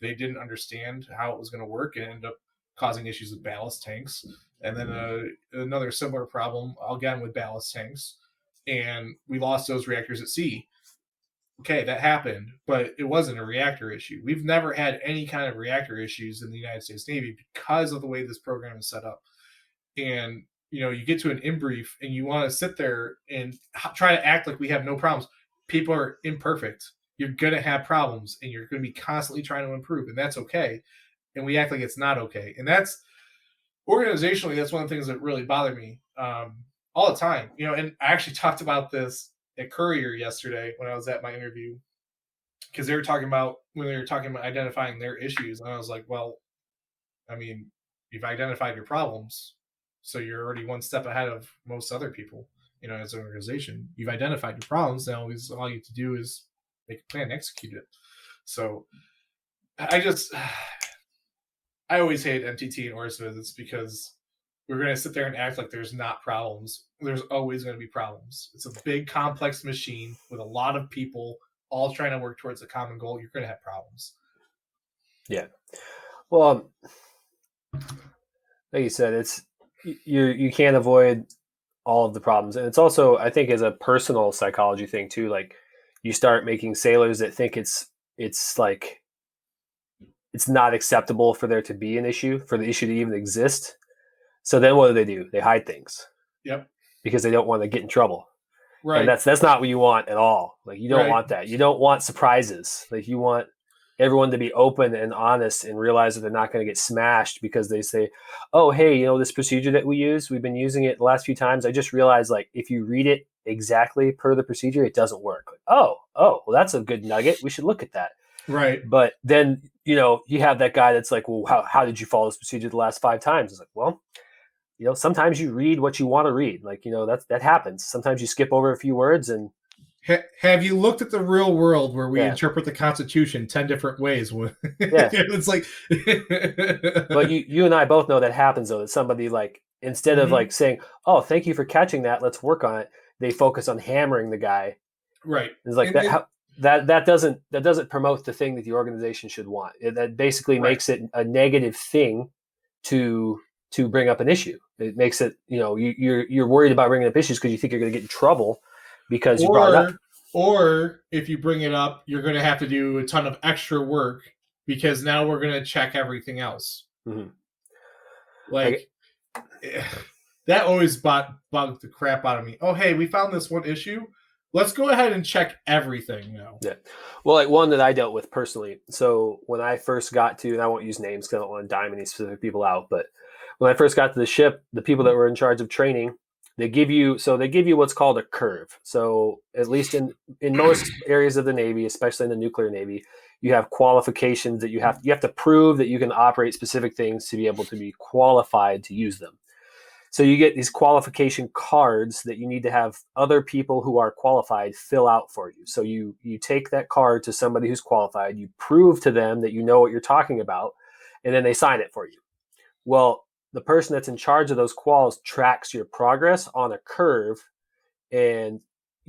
they didn't understand how it was going to work and ended up causing issues with ballast tanks. And then another similar problem, again, with ballast tanks. And we lost those reactors at sea. Okay, that happened, but it wasn't a reactor issue. We've never had any kind of reactor issues in the United States Navy because of the way this program is set up. And you get to an in brief and you want to sit there and try to act like we have no problems. People are imperfect. You're going to have problems and you're going to be constantly trying to improve, and that's okay. And we act like it's not okay. And that's organizationally, that's one of the things that really bother me all the time. And I actually talked about this at Courier yesterday when I was at my interview, because they were talking about identifying their issues. And I was like, well, I mean, you've identified your problems, so you're already one step ahead of most other people, as an organization. You've identified your problems. Now all you have to do is make a plan, execute it. So I always hate MTT and ORS visits because we're going to sit there and act like there's not problems. There's always going to be problems. It's a big, complex machine with a lot of people all trying to work towards a common goal. You're going to have problems. Yeah. Well, like you said, you can't avoid all of the problems. And it's also, I think, as a personal psychology thing too, like you start making sailors that think it's like it's not acceptable for there to be an issue, for the issue to even exist. So then what do? They hide things. Yep. Because they don't want to get in trouble. Right. And that's not what you want at all. Like you don't want that. You don't want surprises. Like you want everyone to be open and honest and realize that they're not going to get smashed because they say, oh, hey, this procedure that we've been using it the last few times. I just realized, like, if you read it exactly per the procedure, it doesn't work. Like, oh, well, that's a good nugget. We should look at that. Right. But then, you have that guy that's like, well, how did you follow this procedure the last 5 times? It's like, well, sometimes you read what you want to read. Like, that happens. Sometimes you skip over a few words and have you looked at the real world where we interpret the Constitution 10 different ways? It's like, but you and I both know that happens though. That somebody like instead of like saying, "Oh, thank you for catching that. Let's work on it," they focus on hammering the guy. Right. It's like that doesn't promote the thing that the organization should want. That basically makes it a negative thing to bring up an issue. It makes it, you're worried about bringing up issues because you think you're going to get in trouble because you brought it up. Or if you bring it up, you're going to have to do a ton of extra work because now we're going to check everything else. Mm-hmm. That always bugged the crap out of me. Oh, hey, we found this one issue. Let's go ahead and check everything now. Yeah. Well, like one that I dealt with personally. So when I first got to, and I won't use names because I don't want to dime any specific people out, but when I first got to the ship, the people that were in charge of training, they give you what's called a curve. So at least in most areas of the Navy, especially in the nuclear Navy, you have qualifications that you have to prove that you can operate specific things to be able to be qualified to use them. So you get these qualification cards that you need to have other people who are qualified fill out for you. So you take that card to somebody who's qualified, you prove to them that you know what you're talking about, and then they sign it for you. Well, the person that's in charge of those quals tracks your progress on a curve. And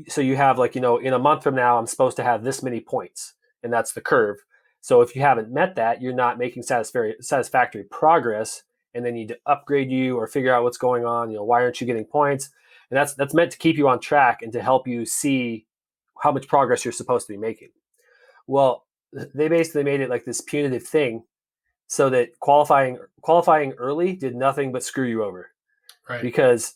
so you have in a month from now, I'm supposed to have this many points, and that's the curve. So if you haven't met that, you're not making satisfactory progress, and they need to upgrade you or figure out what's going on. Why aren't you getting points? And that's meant to keep you on track and to help you see how much progress you're supposed to be making. Well, they basically made it like this punitive thing so that qualifying early did nothing but screw you over. Right. Because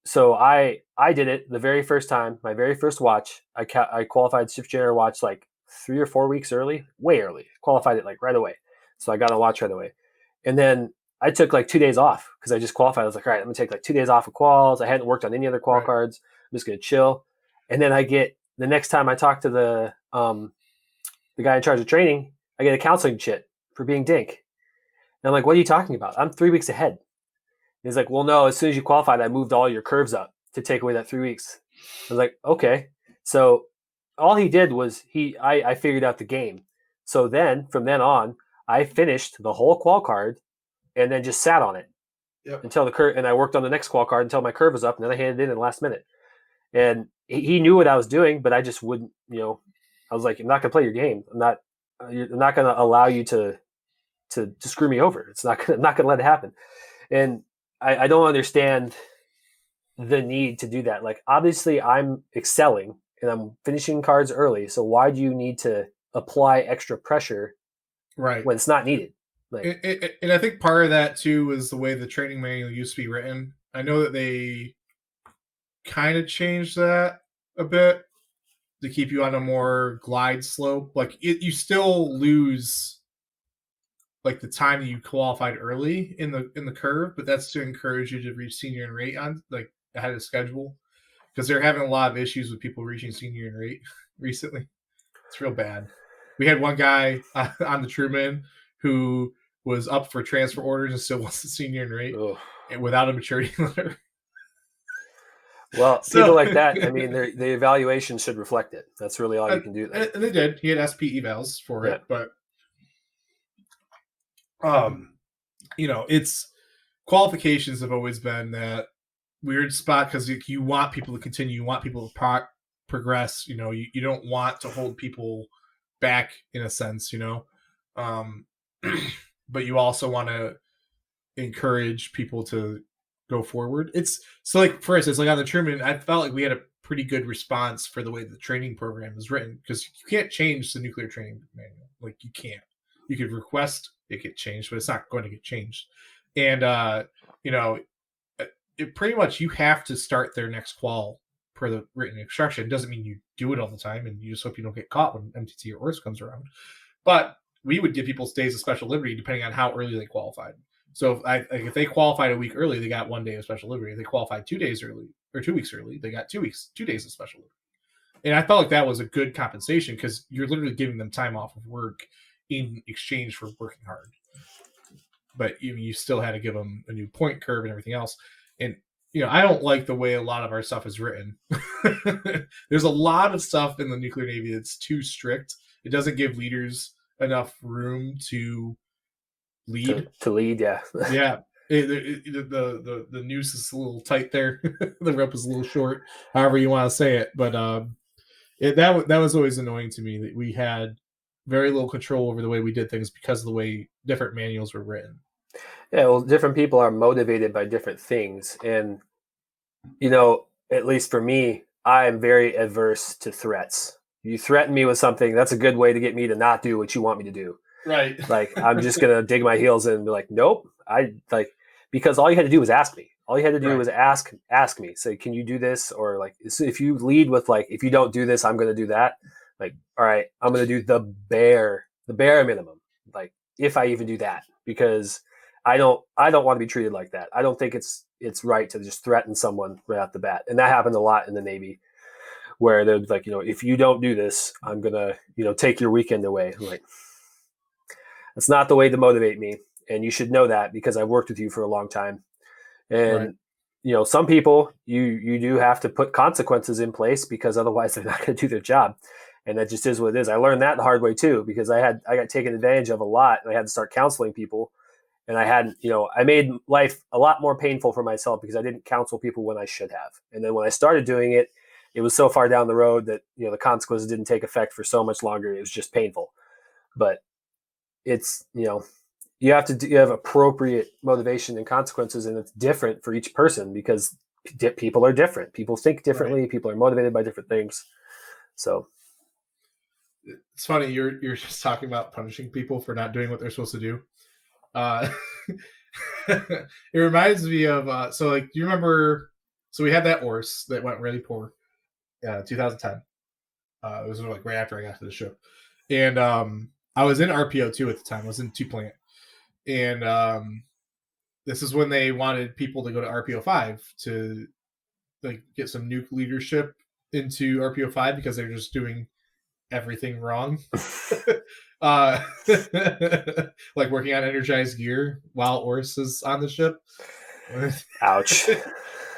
so I did it the very first time, my very first watch. I qualified Shift Generator watch like 3 or 4 weeks early, way early. Qualified it like right away. So I got a watch right away. And then I took like 2 days off because I just qualified. I was like, all right, I'm going to take like 2 days off of quals. I hadn't worked on any other qual cards. I'm just going to chill. And then the next time I talk to the guy in charge of training, I get a counseling shit for being dink. And I'm like, what are you talking about? I'm 3 weeks ahead. And he's like, well, no, as soon as you qualified, I moved all your curves up to take away that 3 weeks. I was like, okay. So all he did was I figured out the game. So then from then on, I finished the whole qual card and then just sat on it until the curve. And I worked on the next qual card until my curve was up, and then I handed it in the last minute. And he knew what I was doing, but I just wouldn't, I was like, I'm not going to play your game. I'm not going to allow you to screw me over. I'm not going to let it happen. And I don't understand the need to do that. Like, obviously I'm excelling and I'm finishing cards early. So why do you need to apply extra pressure when it's not needed? Like, and I think part of that too is the way the training manual used to be written. I know that they kind of changed that a bit to keep you on a more glide slope. Like you still lose like the time that you qualified early in the curve, but that's to encourage you to reach senior and rate on like ahead of schedule, because they're having a lot of issues with people reaching senior and rate recently. It's real bad. We had one guy on the Truman who was up for transfer orders and still wants the senior and rate and without a maturity letter. Well, people like that, I mean, the evaluation should reflect it. That's really all you can do. And they did. He had SP evals for it, but it's qualifications have always been that weird spot because you want people to continue, you want people to progress. You don't want to hold people back in a sense, but you also want to encourage people to go forward. It's so like, for instance, like on the Truman, I felt like we had a pretty good response for the way the training program is written, because you can't change the nuclear training manual. Like you can't. You could request it get changed, but it's not going to get changed. And it pretty much you have to start their next qual per the written instruction. It doesn't mean you do it all the time, and you just hope you don't get caught when MTT or ORS comes around. But we would give people days of special liberty depending on how early they qualified. So if they qualified a week early, they got 1 day of special liberty. If they qualified 2 days early or 2 weeks early, they got 2 days of special liberty. And I felt like that was a good compensation because you're literally giving them time off of work in exchange for working hard. But you still had to give them a new point curve and everything else. And I don't like the way a lot of our stuff is written. There's a lot of stuff in the nuclear Navy that's too strict. It doesn't give leaders enough room to lead. To lead, yeah. Yeah. The noose is a little tight there. The rope is a little short, however you want to say it. But that was always annoying to me, that we had very little control over the way we did things because of the way different manuals were written. Yeah, well, different people are motivated by different things. And, at least for me, I am very adverse to threats. You threaten me with something, that's a good way to get me to not do what you want me to do. Right. Like, I'm just going to dig my heels in and be like, nope. Because all you had to do was ask me. All you had to do was ask me. Say, can you do this? Or like, if you lead with like, if you don't do this, I'm going to do that. Like, all right, I'm going to do the bare minimum. Like, if I even do that, because I don't want to be treated like that. I don't think it's right to just threaten someone right off the bat. And that happened a lot in the Navy, where they're like, if you don't do this, I'm going to, take your weekend away. I'm like, that's not the way to motivate me. And you should know that, because I've worked with you for a long time. And, some people, you do have to put consequences in place, because otherwise they're not going to do their job. And that just is what it is. I learned that the hard way too, because I got taken advantage of a lot, and I had to start counseling people. And I hadn't, I made life a lot more painful for myself because I didn't counsel people when I should have. And then when I started doing it, it was so far down the road that, the consequences didn't take effect for so much longer. It was just painful. But it's, you have appropriate motivation and consequences, and it's different for each person, because people are different. People think differently. Right. People are motivated by different things. So it's funny. You're just talking about punishing people for not doing what they're supposed to do. It reminds me of so like, do you remember? So we had that ORS that went really poor, 2010. It was like right after I got to the ship, and I was in RPO 2 at the time. I was in 2 plant, and this is when they wanted people to go to RPO 5 to like get some nuke leadership into RPO 5, because they're just doing everything wrong. Like working on energized gear while ORS is on the ship. Ouch.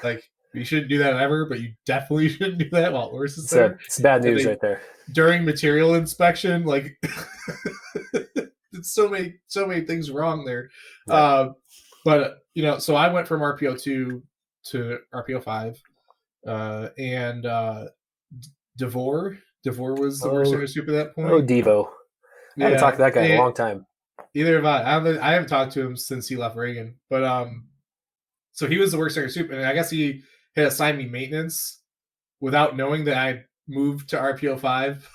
Like, you shouldn't do that ever, but you definitely shouldn't do that while ORS is there. It's bad news right there. During material inspection, like it's so many things wrong there. Right. But so I went from RPO 2 to RPO 5, and DeVore was the worst center soup at that point. Oh, Devo. I haven't talked to that guy in a long time. Either have I. I haven't talked to him since he left Reagan. But so he was the worst center soup, and I guess he had assigned me maintenance without knowing that I moved to RPO 5.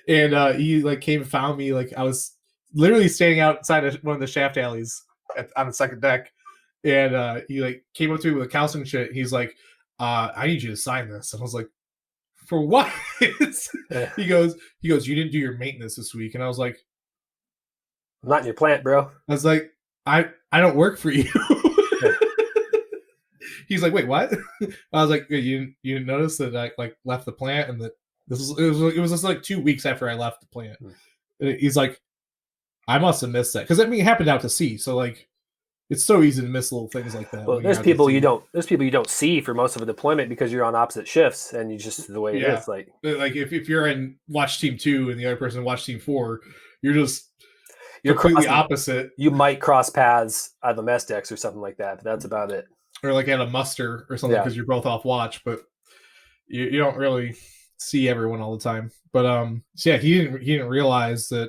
And he like came and found me. Like, I was literally standing outside of one of the shaft alleys on the second deck, and he like came up to me with a counseling shit. He's like, I need you to sign this. And I was like, for what? He goes, you didn't do your maintenance this week. And I was like, I'm not in your plant, bro. I was like, I don't work for you. He's like, wait, what? I was like, you didn't notice that I like left the plant, and that it was just like 2 weeks after I left the plant. He's like, I must have missed that, because it happened out to sea. So like, it's so easy to miss little things like that. Well, there's people you don't see for most of a deployment, because you're on opposite shifts, and you just the way it is. Like if you're in watch team 2 and the other person watch team 4, you're completely opposite. You might cross paths on the mess decks or something like that, but that's about it. Or like at a muster or something, because you're both off watch, but you don't really see everyone all the time. But so yeah, he didn't realize that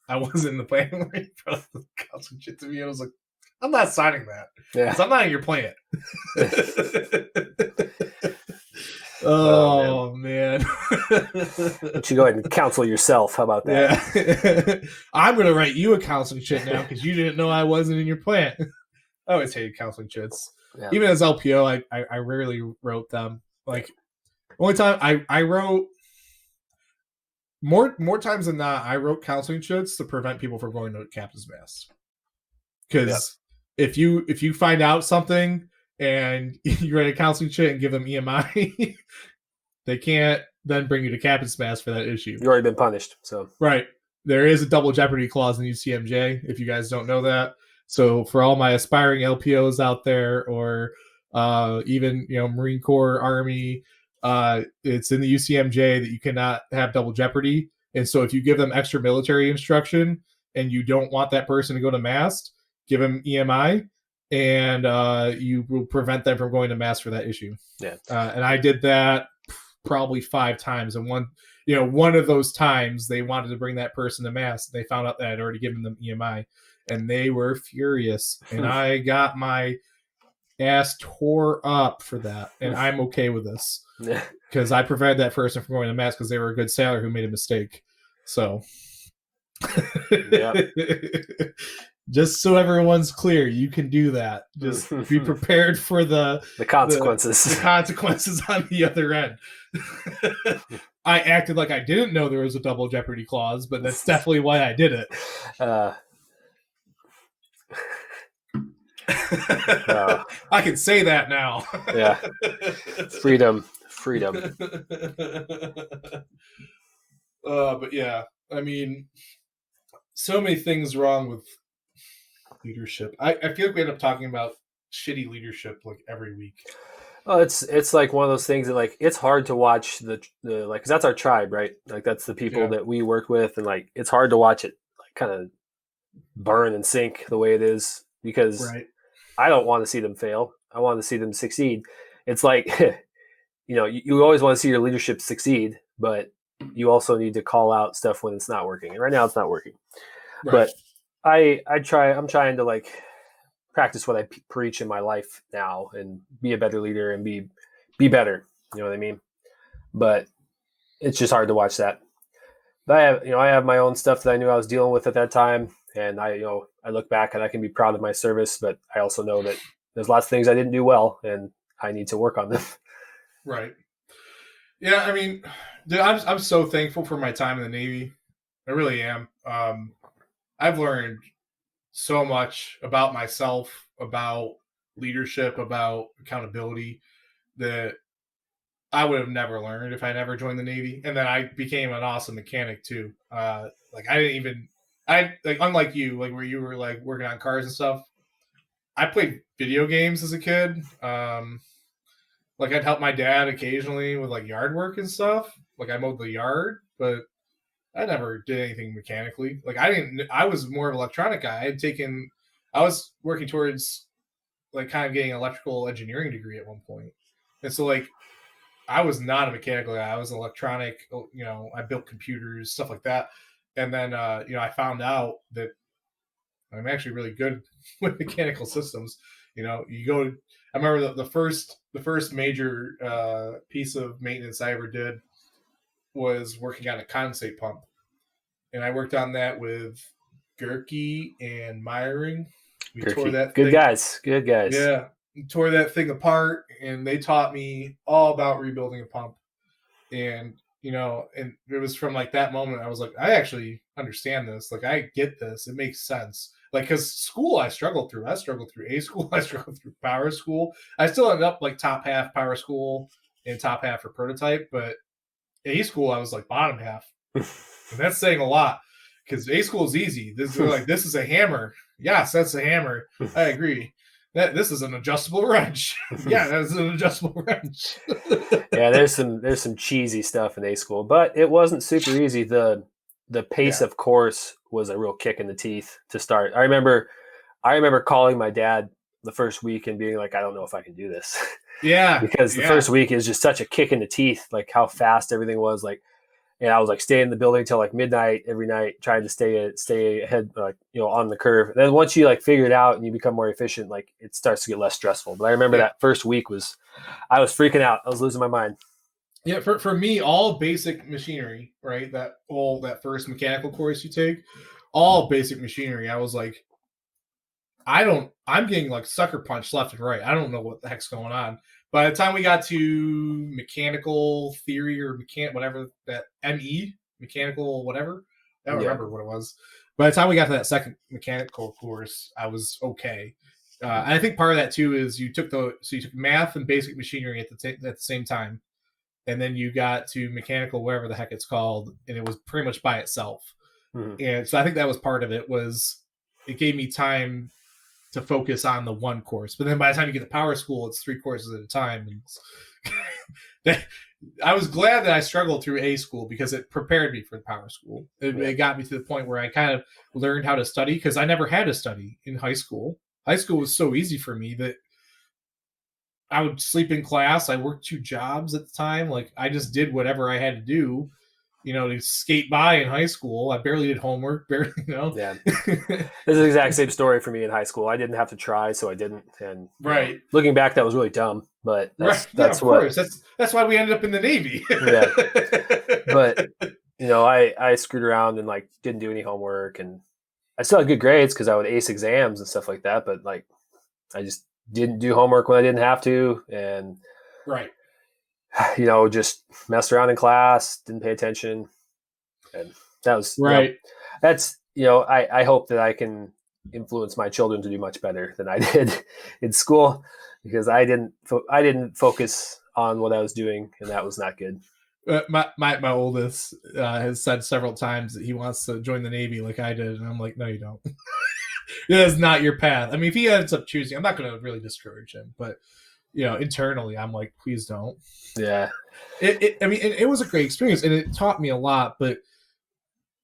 I wasn't in the plan when he brought the counseling shit to me. I was like, I'm not signing that. Yeah, I'm not in your plant. Oh man. You go ahead and counsel yourself. How about that? Yeah. I'm gonna write you a counseling shit now, because you didn't know I wasn't in your plant. I always hated counseling shits. Yeah. Even as LPO, I rarely wrote them. Like, only time I wrote more times than not, I wrote counseling shits to prevent people from going to captain's mast. Because if you find out something and you write a counseling shit and give them EMI, they can't then bring you to captain's mast for that issue. You've already been punished. So right, there is a double jeopardy clause in UCMJ, if you guys don't know that. So for all my aspiring LPOs out there, or even Marine Corps, Army. It's in the UCMJ that you cannot have double jeopardy, and so if you give them extra military instruction and you don't want that person to go to MAST, give them EMI, and you will prevent them from going to MAST for that issue. Yeah, and I did that probably 5 times, and one of those times they wanted to bring that person to MAST. They found out that I'd already given them EMI, and they were furious, and I got my ass tore up for that, and I'm okay with this because I prevented that person from going to MAST because they were a good sailor who made a mistake. So just so everyone's clear, you can do that. Just be prepared for the consequences. The consequences on the other end. I acted like I didn't know there was a double jeopardy clause, but that's definitely why I did it. I can say that now. Yeah. Freedom. But yeah, I mean, so many things wrong with leadership. I feel like we end up talking about shitty leadership like every week. Oh, it's like one of those things that like it's hard to watch the like, 'cause that's our tribe, right? Like that's the people that we work with, and like it's hard to watch it like kind of burn and sink the way it is because I don't want to see them fail. I want to see them succeed. It's like you always want to see your leadership succeed, but you also need to call out stuff when it's not working. And right now it's not working. Right. But I'm trying to like practice what I preach in my life now and be a better leader and be better. You know what I mean? But it's just hard to watch that. But I have my own stuff that I knew I was dealing with at that time. And I look back and I can be proud of my service, but I also know that there's lots of things I didn't do well and I need to work on them. Right. Yeah. I mean, dude, I'm so thankful for my time in the Navy. I really am. I've learned so much about myself, about leadership, about accountability that I would have never learned if I never joined the Navy. And then I became an awesome mechanic too. Unlike you, like where you were like working on cars and stuff, I played video games as a kid. Like I'd help my dad occasionally with like yard work and stuff. Like I mowed the yard, but I never did anything mechanically. Like I was more of an electronic guy. I was working towards like kind of getting an electrical engineering degree at one point. And so like, I was not a mechanical guy. I was electronic, I built computers, stuff like that. And then, I found out that I'm actually really good with mechanical systems. I remember the first major piece of maintenance I ever did was working on a condensate pump. And I worked on that with Gerke and Meyering. We tore that thing. Good guys. Yeah. We tore that thing apart, and they taught me all about rebuilding a pump. And, and it was from like that moment, I was like, I actually understand this. Like, I get this. It makes sense. Like, because school I struggled through. I struggled through A school. I struggled through power school. I still ended up like top half power school and top half for prototype. But A school, I was like bottom half. And that's saying a lot because A school is easy. This is a hammer. Yes, that's a hammer. I agree. This is an adjustable wrench. Yeah, that's an adjustable wrench. Yeah, there's some cheesy stuff in A school, but it wasn't super easy. The pace of course was a real kick in the teeth to start. I remember calling my dad the first week and being like, I don't know if I can do this. Yeah. Because the first week is just such a kick in the teeth, like how fast everything was. Like, and I was like staying in the building till like midnight every night, trying to stay ahead, like, on the curve. And then once you like figure it out and you become more efficient, like it starts to get less stressful. But I remember that first week I was freaking out. I was losing my mind. Yeah. For me, all basic machinery, right? That first mechanical course you take, all basic machinery. I was like, I'm getting like sucker punched left and right. I don't know what the heck's going on. By the time we got to mechanical theory or whatever that mechanical whatever, I don't remember what it was. By the time we got to that second mechanical course, I was okay. And I think part of that too is you took math and basic machinery at the same time, and then you got to mechanical whatever the heck it's called, and it was pretty much by itself. Mm-hmm. And so I think that was part of it. Was it gave me time to focus on the one course. But then by the time you get to power school, it's 3 courses at a time. And I was glad that I struggled through A school because it prepared me for the power school. It got me to the point where I kind of learned how to study because I never had to study in high school. High school was so easy for me that I would sleep in class. I worked 2 jobs at the time. Like I just did whatever I had to do, to skate by in high school. I barely did homework. Barely, Yeah. This is the exact same story for me in high school. I didn't have to try, so I didn't. And right. Looking back, that was really dumb. But that's of course. That's why we ended up in the Navy. Yeah. But I screwed around and like didn't do any homework, and I still had good grades because I would ace exams and stuff like that. But like, I just didn't do homework when I didn't have to, and right. Just messed around in class, didn't pay attention, and that was right. That's I hope that I can influence my children to do much better than I did in school, because I didn't focus on what I was doing, and that was not good. My oldest has said several times that he wants to join the Navy like I did, and I'm like, no, you don't. That is not your path. I mean, if he ends up choosing, I'm not going to really discourage him, but internally, I'm like, please don't. Yeah. It was a great experience, and it taught me a lot. But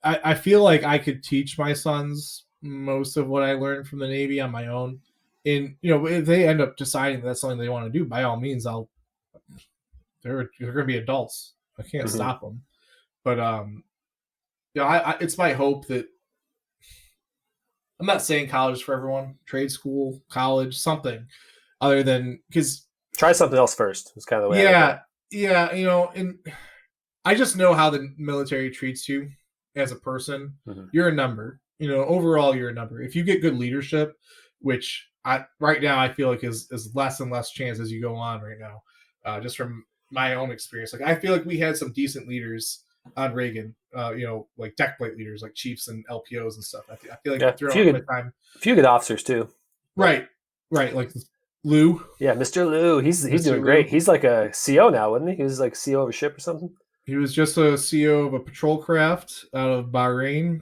I feel like I could teach my sons most of what I learned from the Navy on my own. And if they end up deciding that's something they want to do, by all means, they're going to be adults. I can't stop them. But it's my hope that. I'm not saying college for everyone, trade school, college, something other than because try something else first. It's kind of the way. Yeah. And I just know how the military treats you as a person. Mm-hmm. You're a number. Overall, you're a number. If you get good leadership, which right now I feel like is less and less chance as you go on right now, just from my own experience. Like I feel like we had some decent leaders on Reagan, like deck plate leaders, like chiefs and LPOs and stuff. I feel like throughout my time, a few good officers too. Right, like Lou. Yeah, Mr. Lou. He's doing great. He's like a CO now, wasn't he? He was like CO of a ship or something. He was just a CO of a patrol craft out of Bahrain,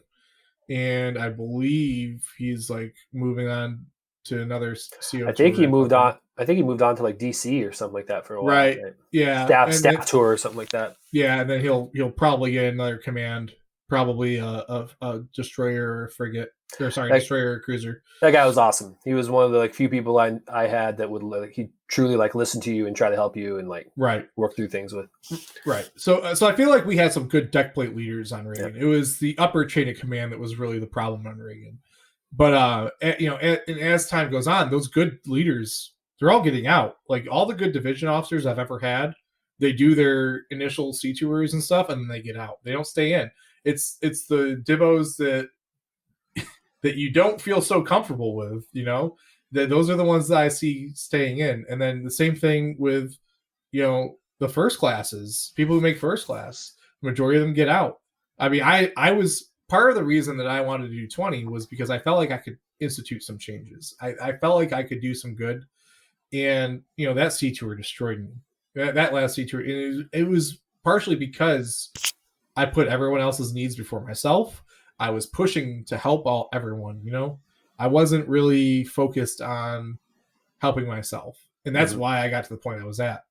and I believe he's like moving on to another CO. I think he moved on. I think he moved on to like DC or something like that for a while. Right. Yeah. Staff tour or something like that. Yeah, and then he'll probably get another command, probably a destroyer or frigate. Destroyer or cruiser. That guy was awesome. He was one of the few people I had that would he truly listen to you and try to help you and work through things with. Right. So I feel like we had some good deck plate leaders on Reagan. Yeah. It was the upper chain of command that was really the problem on Reagan. But as time goes on, those good leaders, they're all getting out. Like all the good division officers I've ever had, they do their initial sea tours and stuff, and then they get out. They don't stay in. It's the divos that you don't feel so comfortable with, that those are the ones that I see staying in. And then the same thing with, the first classes, people who make first class, the majority of them get out. I mean, I was part of the reason that I wanted to do 20 was because I felt like I could institute some changes. I felt like I could do some good. And, that sea tour destroyed me. That last sea tour, it was partially because I put everyone else's needs before myself. I was pushing to help everyone, I wasn't really focused on helping myself. And that's why I got to the point I was at.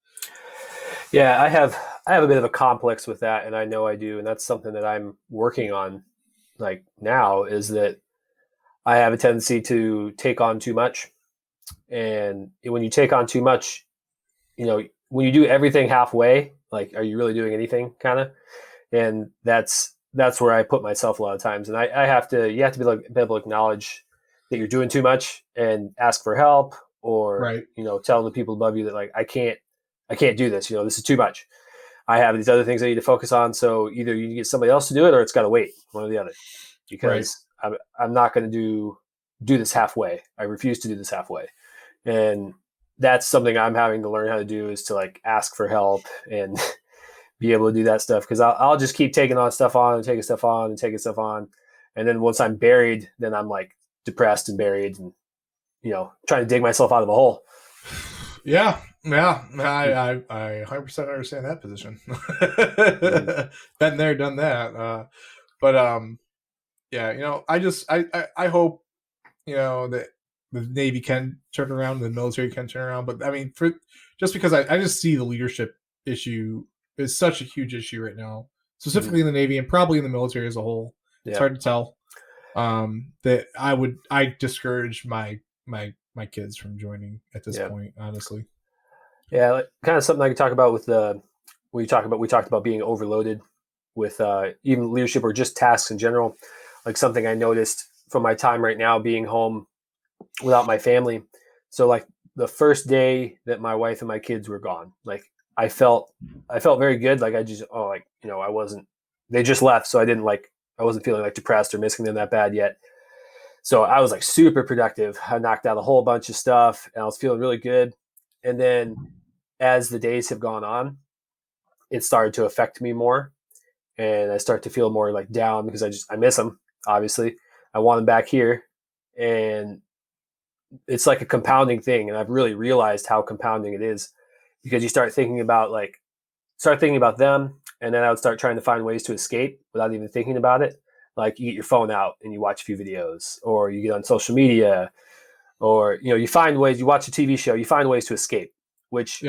Yeah, I have a bit of a complex with that, and I know I do. And that's something that I'm working on now, is that I have a tendency to take on too much. And when you take on too much, when you do everything halfway, are you really doing anything kind of? And that's where I put myself a lot of times. And you have to be able to acknowledge that you're doing too much and ask for help, or, tell the people above you that I can't do this, this is too much. I have these other things I need to focus on. So either you get somebody else to do it, or it's got to wait, one or the other, because I'm not going to do this halfway. I refuse to do this halfway. And that's something I'm having to learn how to do, is to ask for help and be able to do that stuff. Cause I'll just keep taking on stuff on and taking stuff on and taking stuff on. And then once I'm buried, then I'm depressed and buried and, trying to dig myself out of a hole. Yeah. Yeah. I 100% understand that position. Been there, done that. But I hope, that the Navy can turn around, the military can turn around. But I mean, just because I just see the leadership issue is such a huge issue right now, specifically in the Navy and probably in the military as a whole. It's hard to tell. That I discourage my kids from joining at this point, honestly. Yeah, like, kind of something I could talk about with we talked about being overloaded with even leadership or just tasks in general. Like something I noticed from my time right now being home without my family. So like the first day that my wife and my kids were gone, like I felt very good. Like they just left. So I wasn't feeling like depressed or missing them that bad yet. So I was like super productive. I knocked out a whole bunch of stuff and I was feeling really good. And then as the days have gone on, it started to affect me more. And I start to feel more like down because I miss them. Obviously I want them back here. And it's like a compounding thing. And I've really realized how compounding it is, because you start thinking about them. And then I would start trying to find ways to escape without even thinking about it. Like you get your phone out and you watch a few videos, or you get on social media, or, you find ways, you watch a TV show, you find ways to escape, which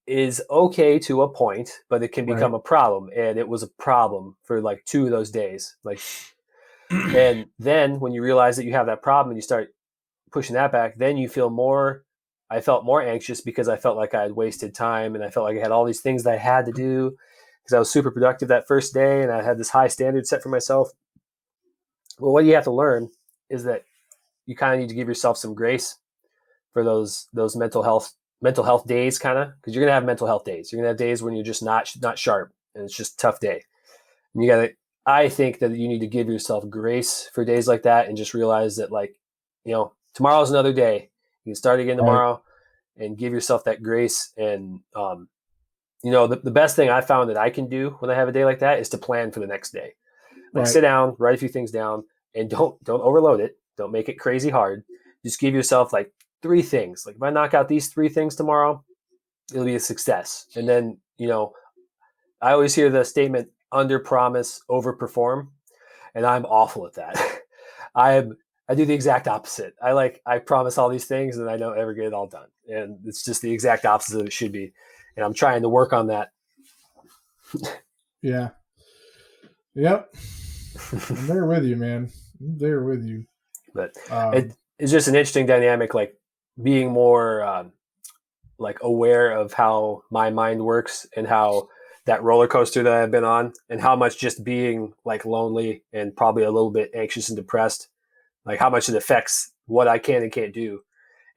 is okay to a point, but it can become a problem. And it was a problem for like 2 of those days. Like, and then when you realize that you have that problem and you start pushing that back, then you feel I felt more anxious because I felt like I had wasted time, and I felt like I had all these things that I had to do because I was super productive that first day and I had this high standard set for myself. Well, what you have to learn is that you kind of need to give yourself some grace for those mental health days, kind of, because you're going to have mental health days. You're going to have days when you're just not sharp and it's just a tough day. And I think that you need to give yourself grace for days like that and just realize that, like, tomorrow's another day. You can start again tomorrow and give yourself that grace. And, the best thing I found that I can do when I have a day like that is to plan for the next day. Like sit down, write a few things down, and don't overload it. Don't make it crazy hard. Just give yourself like 3 things. Like if I knock out these 3 things tomorrow, it'll be a success. And then, I always hear the statement, under promise, over perform. And I'm awful at that. I do the exact opposite. I promise all these things and I don't ever get it all done. And it's just the exact opposite of it should be. And I'm trying to work on that. Yeah. Yep. I'm there with you, man. I'm there with you. But it's just an interesting dynamic, like being more like aware of how my mind works and how that roller coaster that I've been on, and how much just being like lonely and probably a little bit anxious and depressed, like how much it affects what I can and can't do.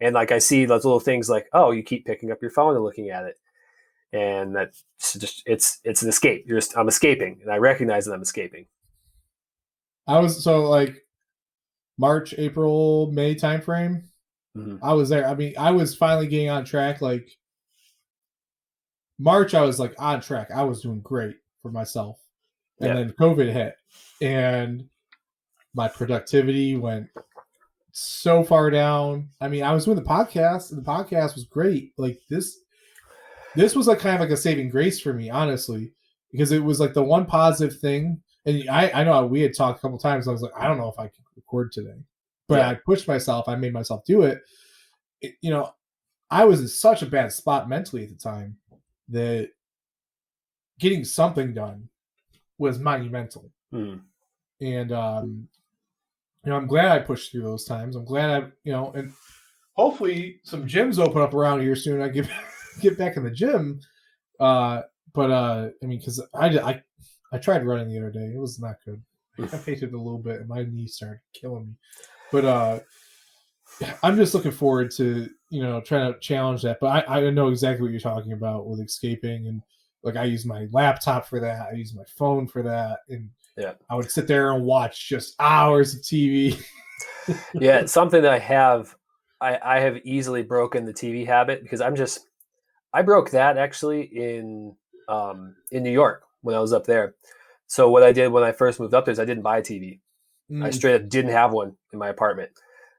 And like I see those little things like, oh, you keep picking up your phone and looking at it. And that's just it's an escape. I'm escaping, and I recognize that I'm escaping. I was like March, April, May timeframe. Mm-hmm. I was there. I mean, I was finally getting on track. Like March, I was like on track. I was doing great for myself, and then COVID hit, and my productivity went so far down. I mean, I was doing the podcast, and the podcast was great. Like this was like kind of like a saving grace for me, honestly, because it was like the one positive thing. And I know we had talked a couple times. I was like, I don't know if I can record today, but I pushed myself. I made myself do it. I was in such a bad spot mentally at the time that getting something done was monumental. And I'm glad I pushed through those times. I'm glad and hopefully some gyms open up around here soon. I get back in the gym. I mean, because I tried running the other day. It was not good. I fainted a little bit and my knee started killing me. But I'm just looking forward to, trying to challenge that. But I know exactly what you're talking about with escaping. And like I use my laptop for that. I use my phone for that. And I would sit there and watch just hours of TV. Yeah, it's something that I have easily broken the TV habit, because I broke that actually in New York when I was up there. So what I did when I first moved up there is I didn't buy a TV. I straight up didn't have one in my apartment.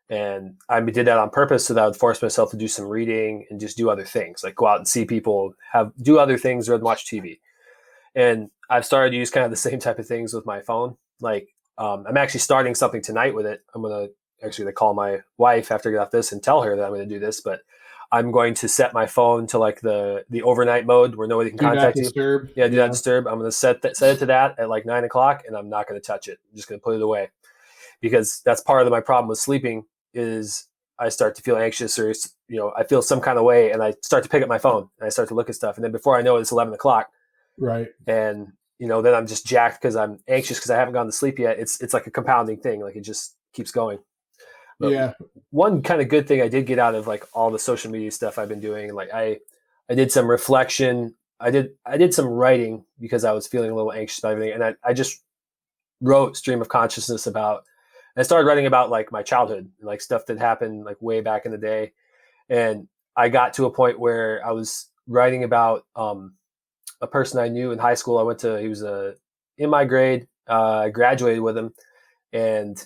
And I did that on purpose so that I would force myself to do some reading and just do other things, like go out and see people, do other things rather than watch TV. And I've started to use kind of the same type of things with my phone. Like I'm actually starting something tonight with it. I'm going to actually going to call my wife after I get off this and tell her that I'm going to do this, but I'm going to set my phone to like the overnight mode where nobody can contact you. Yeah, do not disturb. I'm going to set it to that at like 9:00, and I'm not going to touch it. I'm just going to put it away, because that's part of my problem with sleeping is I start to feel anxious, or I feel some kind of way, and I start to pick up my phone and I start to look at stuff, and then before I know it, it's 11:00. Right. And then I'm just jacked because I'm anxious because I haven't gone to sleep yet. It's like a compounding thing. Like it just keeps going. But yeah. One kind of good thing I did get out of like all the social media stuff I've been doing, like I did some reflection. I did some writing because I was feeling a little anxious about everything, and I just wrote stream of consciousness about. I started writing about like my childhood, like stuff that happened like way back in the day, and I got to a point where I was writing about a person I knew in high school. He was in my grade. I graduated with him, and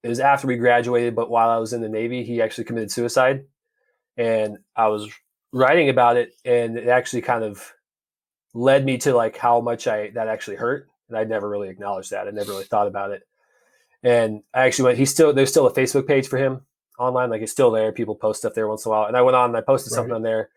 it was after we graduated, but while I was in the Navy, he actually committed suicide. And I was writing about it, and it actually kind of led me to like how much that actually hurt. And I'd never really acknowledged that. I never really thought about it. And I actually there's still a Facebook page for him online. Like it's still there. People post stuff there once in a while. And I went on and I posted something on there.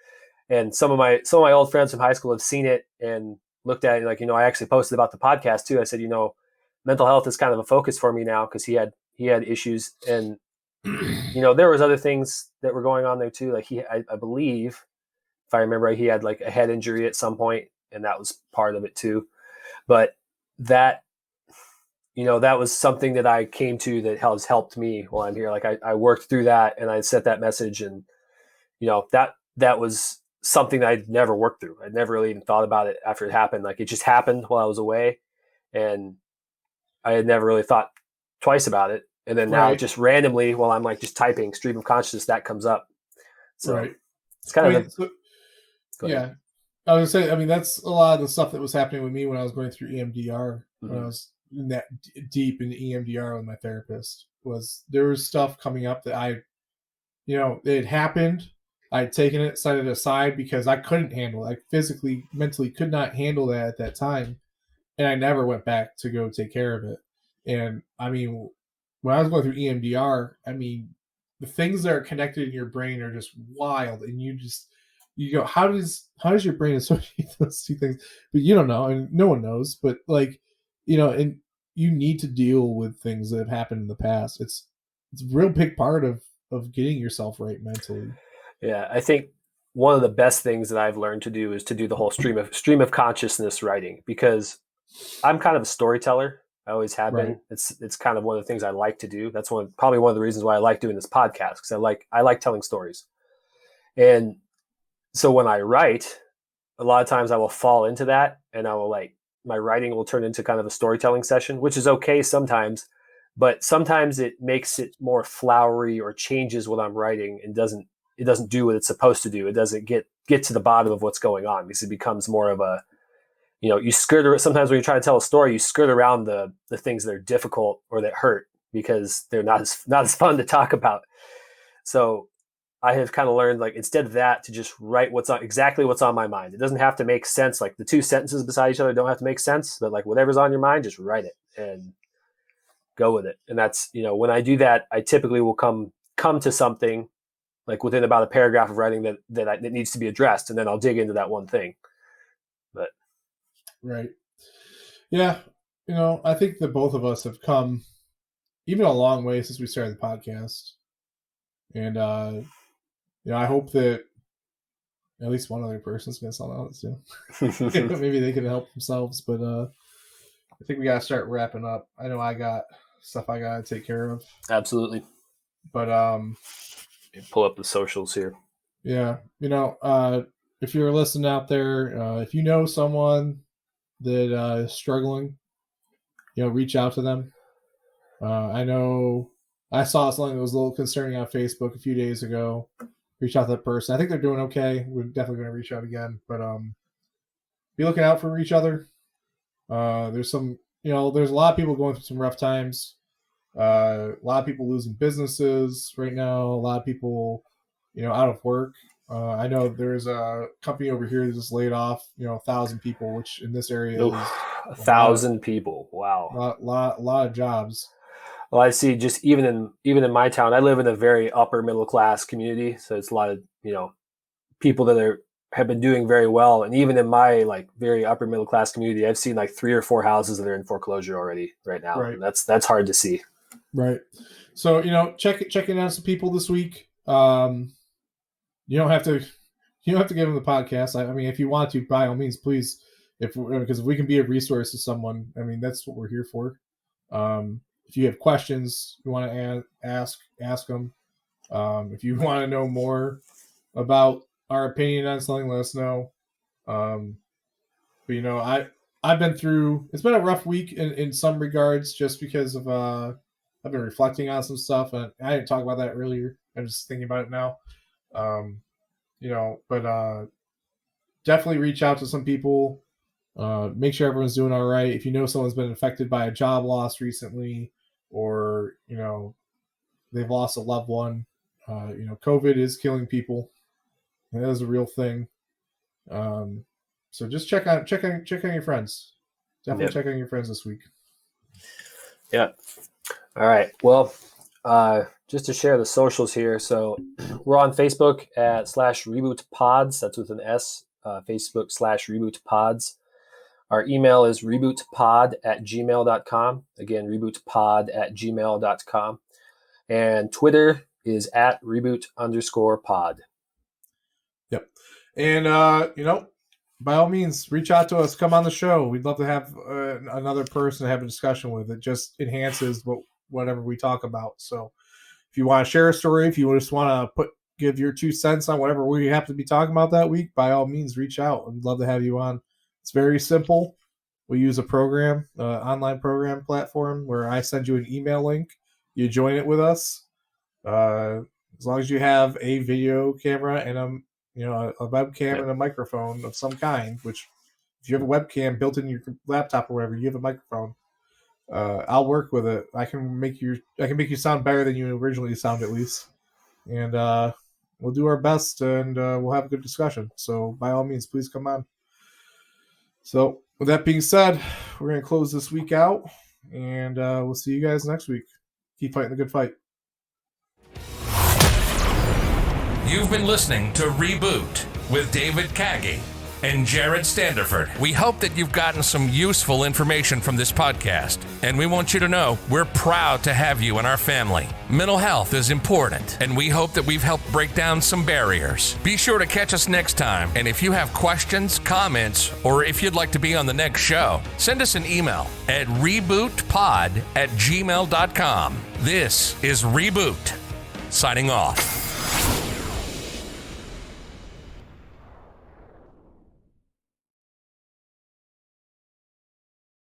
And some of my old friends from high school have seen it and looked at it. Like, I actually posted about the podcast too. I said, mental health is kind of a focus for me now, because he had issues, and there was other things that were going on there too. Like I believe, if I remember right, he had like a head injury at some point, and that was part of it too. But that, that was something that I came to that has helped me while I'm here. Like I worked through that, and I set that message, and that was something that I'd never worked through. I'd never really even thought about it after it happened. Like it just happened while I was away, and I had never really thought twice about it. And then now just randomly, while I'm like just typing stream of consciousness, that comes up. So it's kind of yeah. I was gonna say, that's a lot of the stuff that was happening with me when I was going through EMDR. When I was in that deep into EMDR with my therapist, there was stuff coming up that it had happened. I'd taken it, set it aside because I couldn't handle it. I physically, mentally could not handle that at that time. And I never went back to go take care of it. And when I was going through EMDR, the things that are connected in your brain are just wild. And you go, how does your brain associate those two things? But you don't know, and no one knows. But and you need to deal with things that have happened in the past. It's a real big part of getting yourself right mentally. Yeah, I think one of the best things that I've learned to do is to do the whole stream of consciousness writing, because I'm kind of a storyteller. I always have been. It's kind of one of the things I like to do. That's probably one of the reasons why I like doing this podcast, because I like telling stories. And so when I write, a lot of times I will fall into that, and I will my writing will turn into kind of a storytelling session, which is okay sometimes, but sometimes it makes it more flowery or changes what I'm writing, and it doesn't do what it's supposed to do. It doesn't get to the bottom of what's going on, because it becomes more of a, you skirt. Sometimes when you try to tell a story, you skirt around the things that are difficult or that hurt, because they're not as fun to talk about. So I have kind of learned, like, instead of that, to just write exactly what's on my mind. It doesn't have to make sense. Like the two sentences beside each other don't have to make sense, but like whatever's on your mind, just write it and go with it. And that's, when I do that, I typically will come to something like within about a paragraph of writing that needs to be addressed, and then I'll dig into that one thing. But right, yeah, I think that both of us have come even a long way since we started the podcast, and I hope that at least one other person's gonna sell out soon. Maybe they can help themselves, but I think we gotta start wrapping up. I know I got stuff I gotta take care of. Absolutely, but pull up the socials here. Yeah, if you're listening out there, if you know someone that is struggling, reach out to them. I know I saw something that was a little concerning on Facebook a few days ago. Reach out to that person. I think they're doing okay. We're definitely going to reach out again, but be looking out for each other. There's some, there's a lot of people going through some rough times. A lot of people losing businesses right now. A lot of people, out of work. I know there's a company over here that just laid off, 1,000 people, which in this area is 1,000 people. Wow. A lot of jobs. Well, I see just even in my town, I live in a very upper middle class community. So it's a lot of, people that have been doing very well. And even in my like very upper middle class community, I've seen like 3 or 4 houses that are in foreclosure already right now. Right. And that's hard to see. Right. So, checking out some people this week. You don't have to give them the podcast. I mean, if you want to, by all means, please, because if we can be a resource to someone, I mean, that's what we're here for. If you have questions you want to ask them. If you want to know more about our opinion on something, let us know. But I've been through. It's been a rough week in some regards, just because of I've been reflecting on some stuff, and I didn't talk about that earlier. I'm just thinking about it now. But definitely reach out to some people. Make sure everyone's doing all right. If you know someone's been affected by a job loss recently, or they've lost a loved one, COVID is killing people. And that is a real thing. So just check on your friends. Definitely check on your friends this week. Yeah. All right. Well, just to share the socials here. So we're on Facebook at /rebootpods. That's with an S. Facebook /rebootpods. Our email is rebootpod@gmail.com. Again, rebootpod@gmail.com. And Twitter is @reboot_pod. Yep. And, by all means, reach out to us. Come on the show. We'd love to have another person to have a discussion with. It just enhances whatever we talk about. So if you want to share a story, if you just want to give your 2 cents on whatever we have to be talking about that week, by all means, reach out. We'd love to have you on. It's very simple. We use a program, online program platform, where I send you an email link. You join it with us. As long as you have a video camera and a webcam and a microphone of some kind, which if you have a webcam built in your laptop or whatever, you have a microphone. I'll work with it. I can make you sound better than you originally sound, at least. And we'll do our best, and we'll have a good discussion. So by all means, please come on. So with that being said, we're going to close this week out, and we'll see you guys next week. Keep fighting the good fight. You've been listening to Reboot with David Kagi and Jared Standerford. We hope that you've gotten some useful information from this podcast, and we want you to know we're proud to have you in our family. Mental health is important, and we hope that we've helped break down some barriers. Be sure to catch us next time, and if you have questions, comments, or if you'd like to be on the next show, send us an email at rebootpod@gmail.com. This is Reboot, signing off.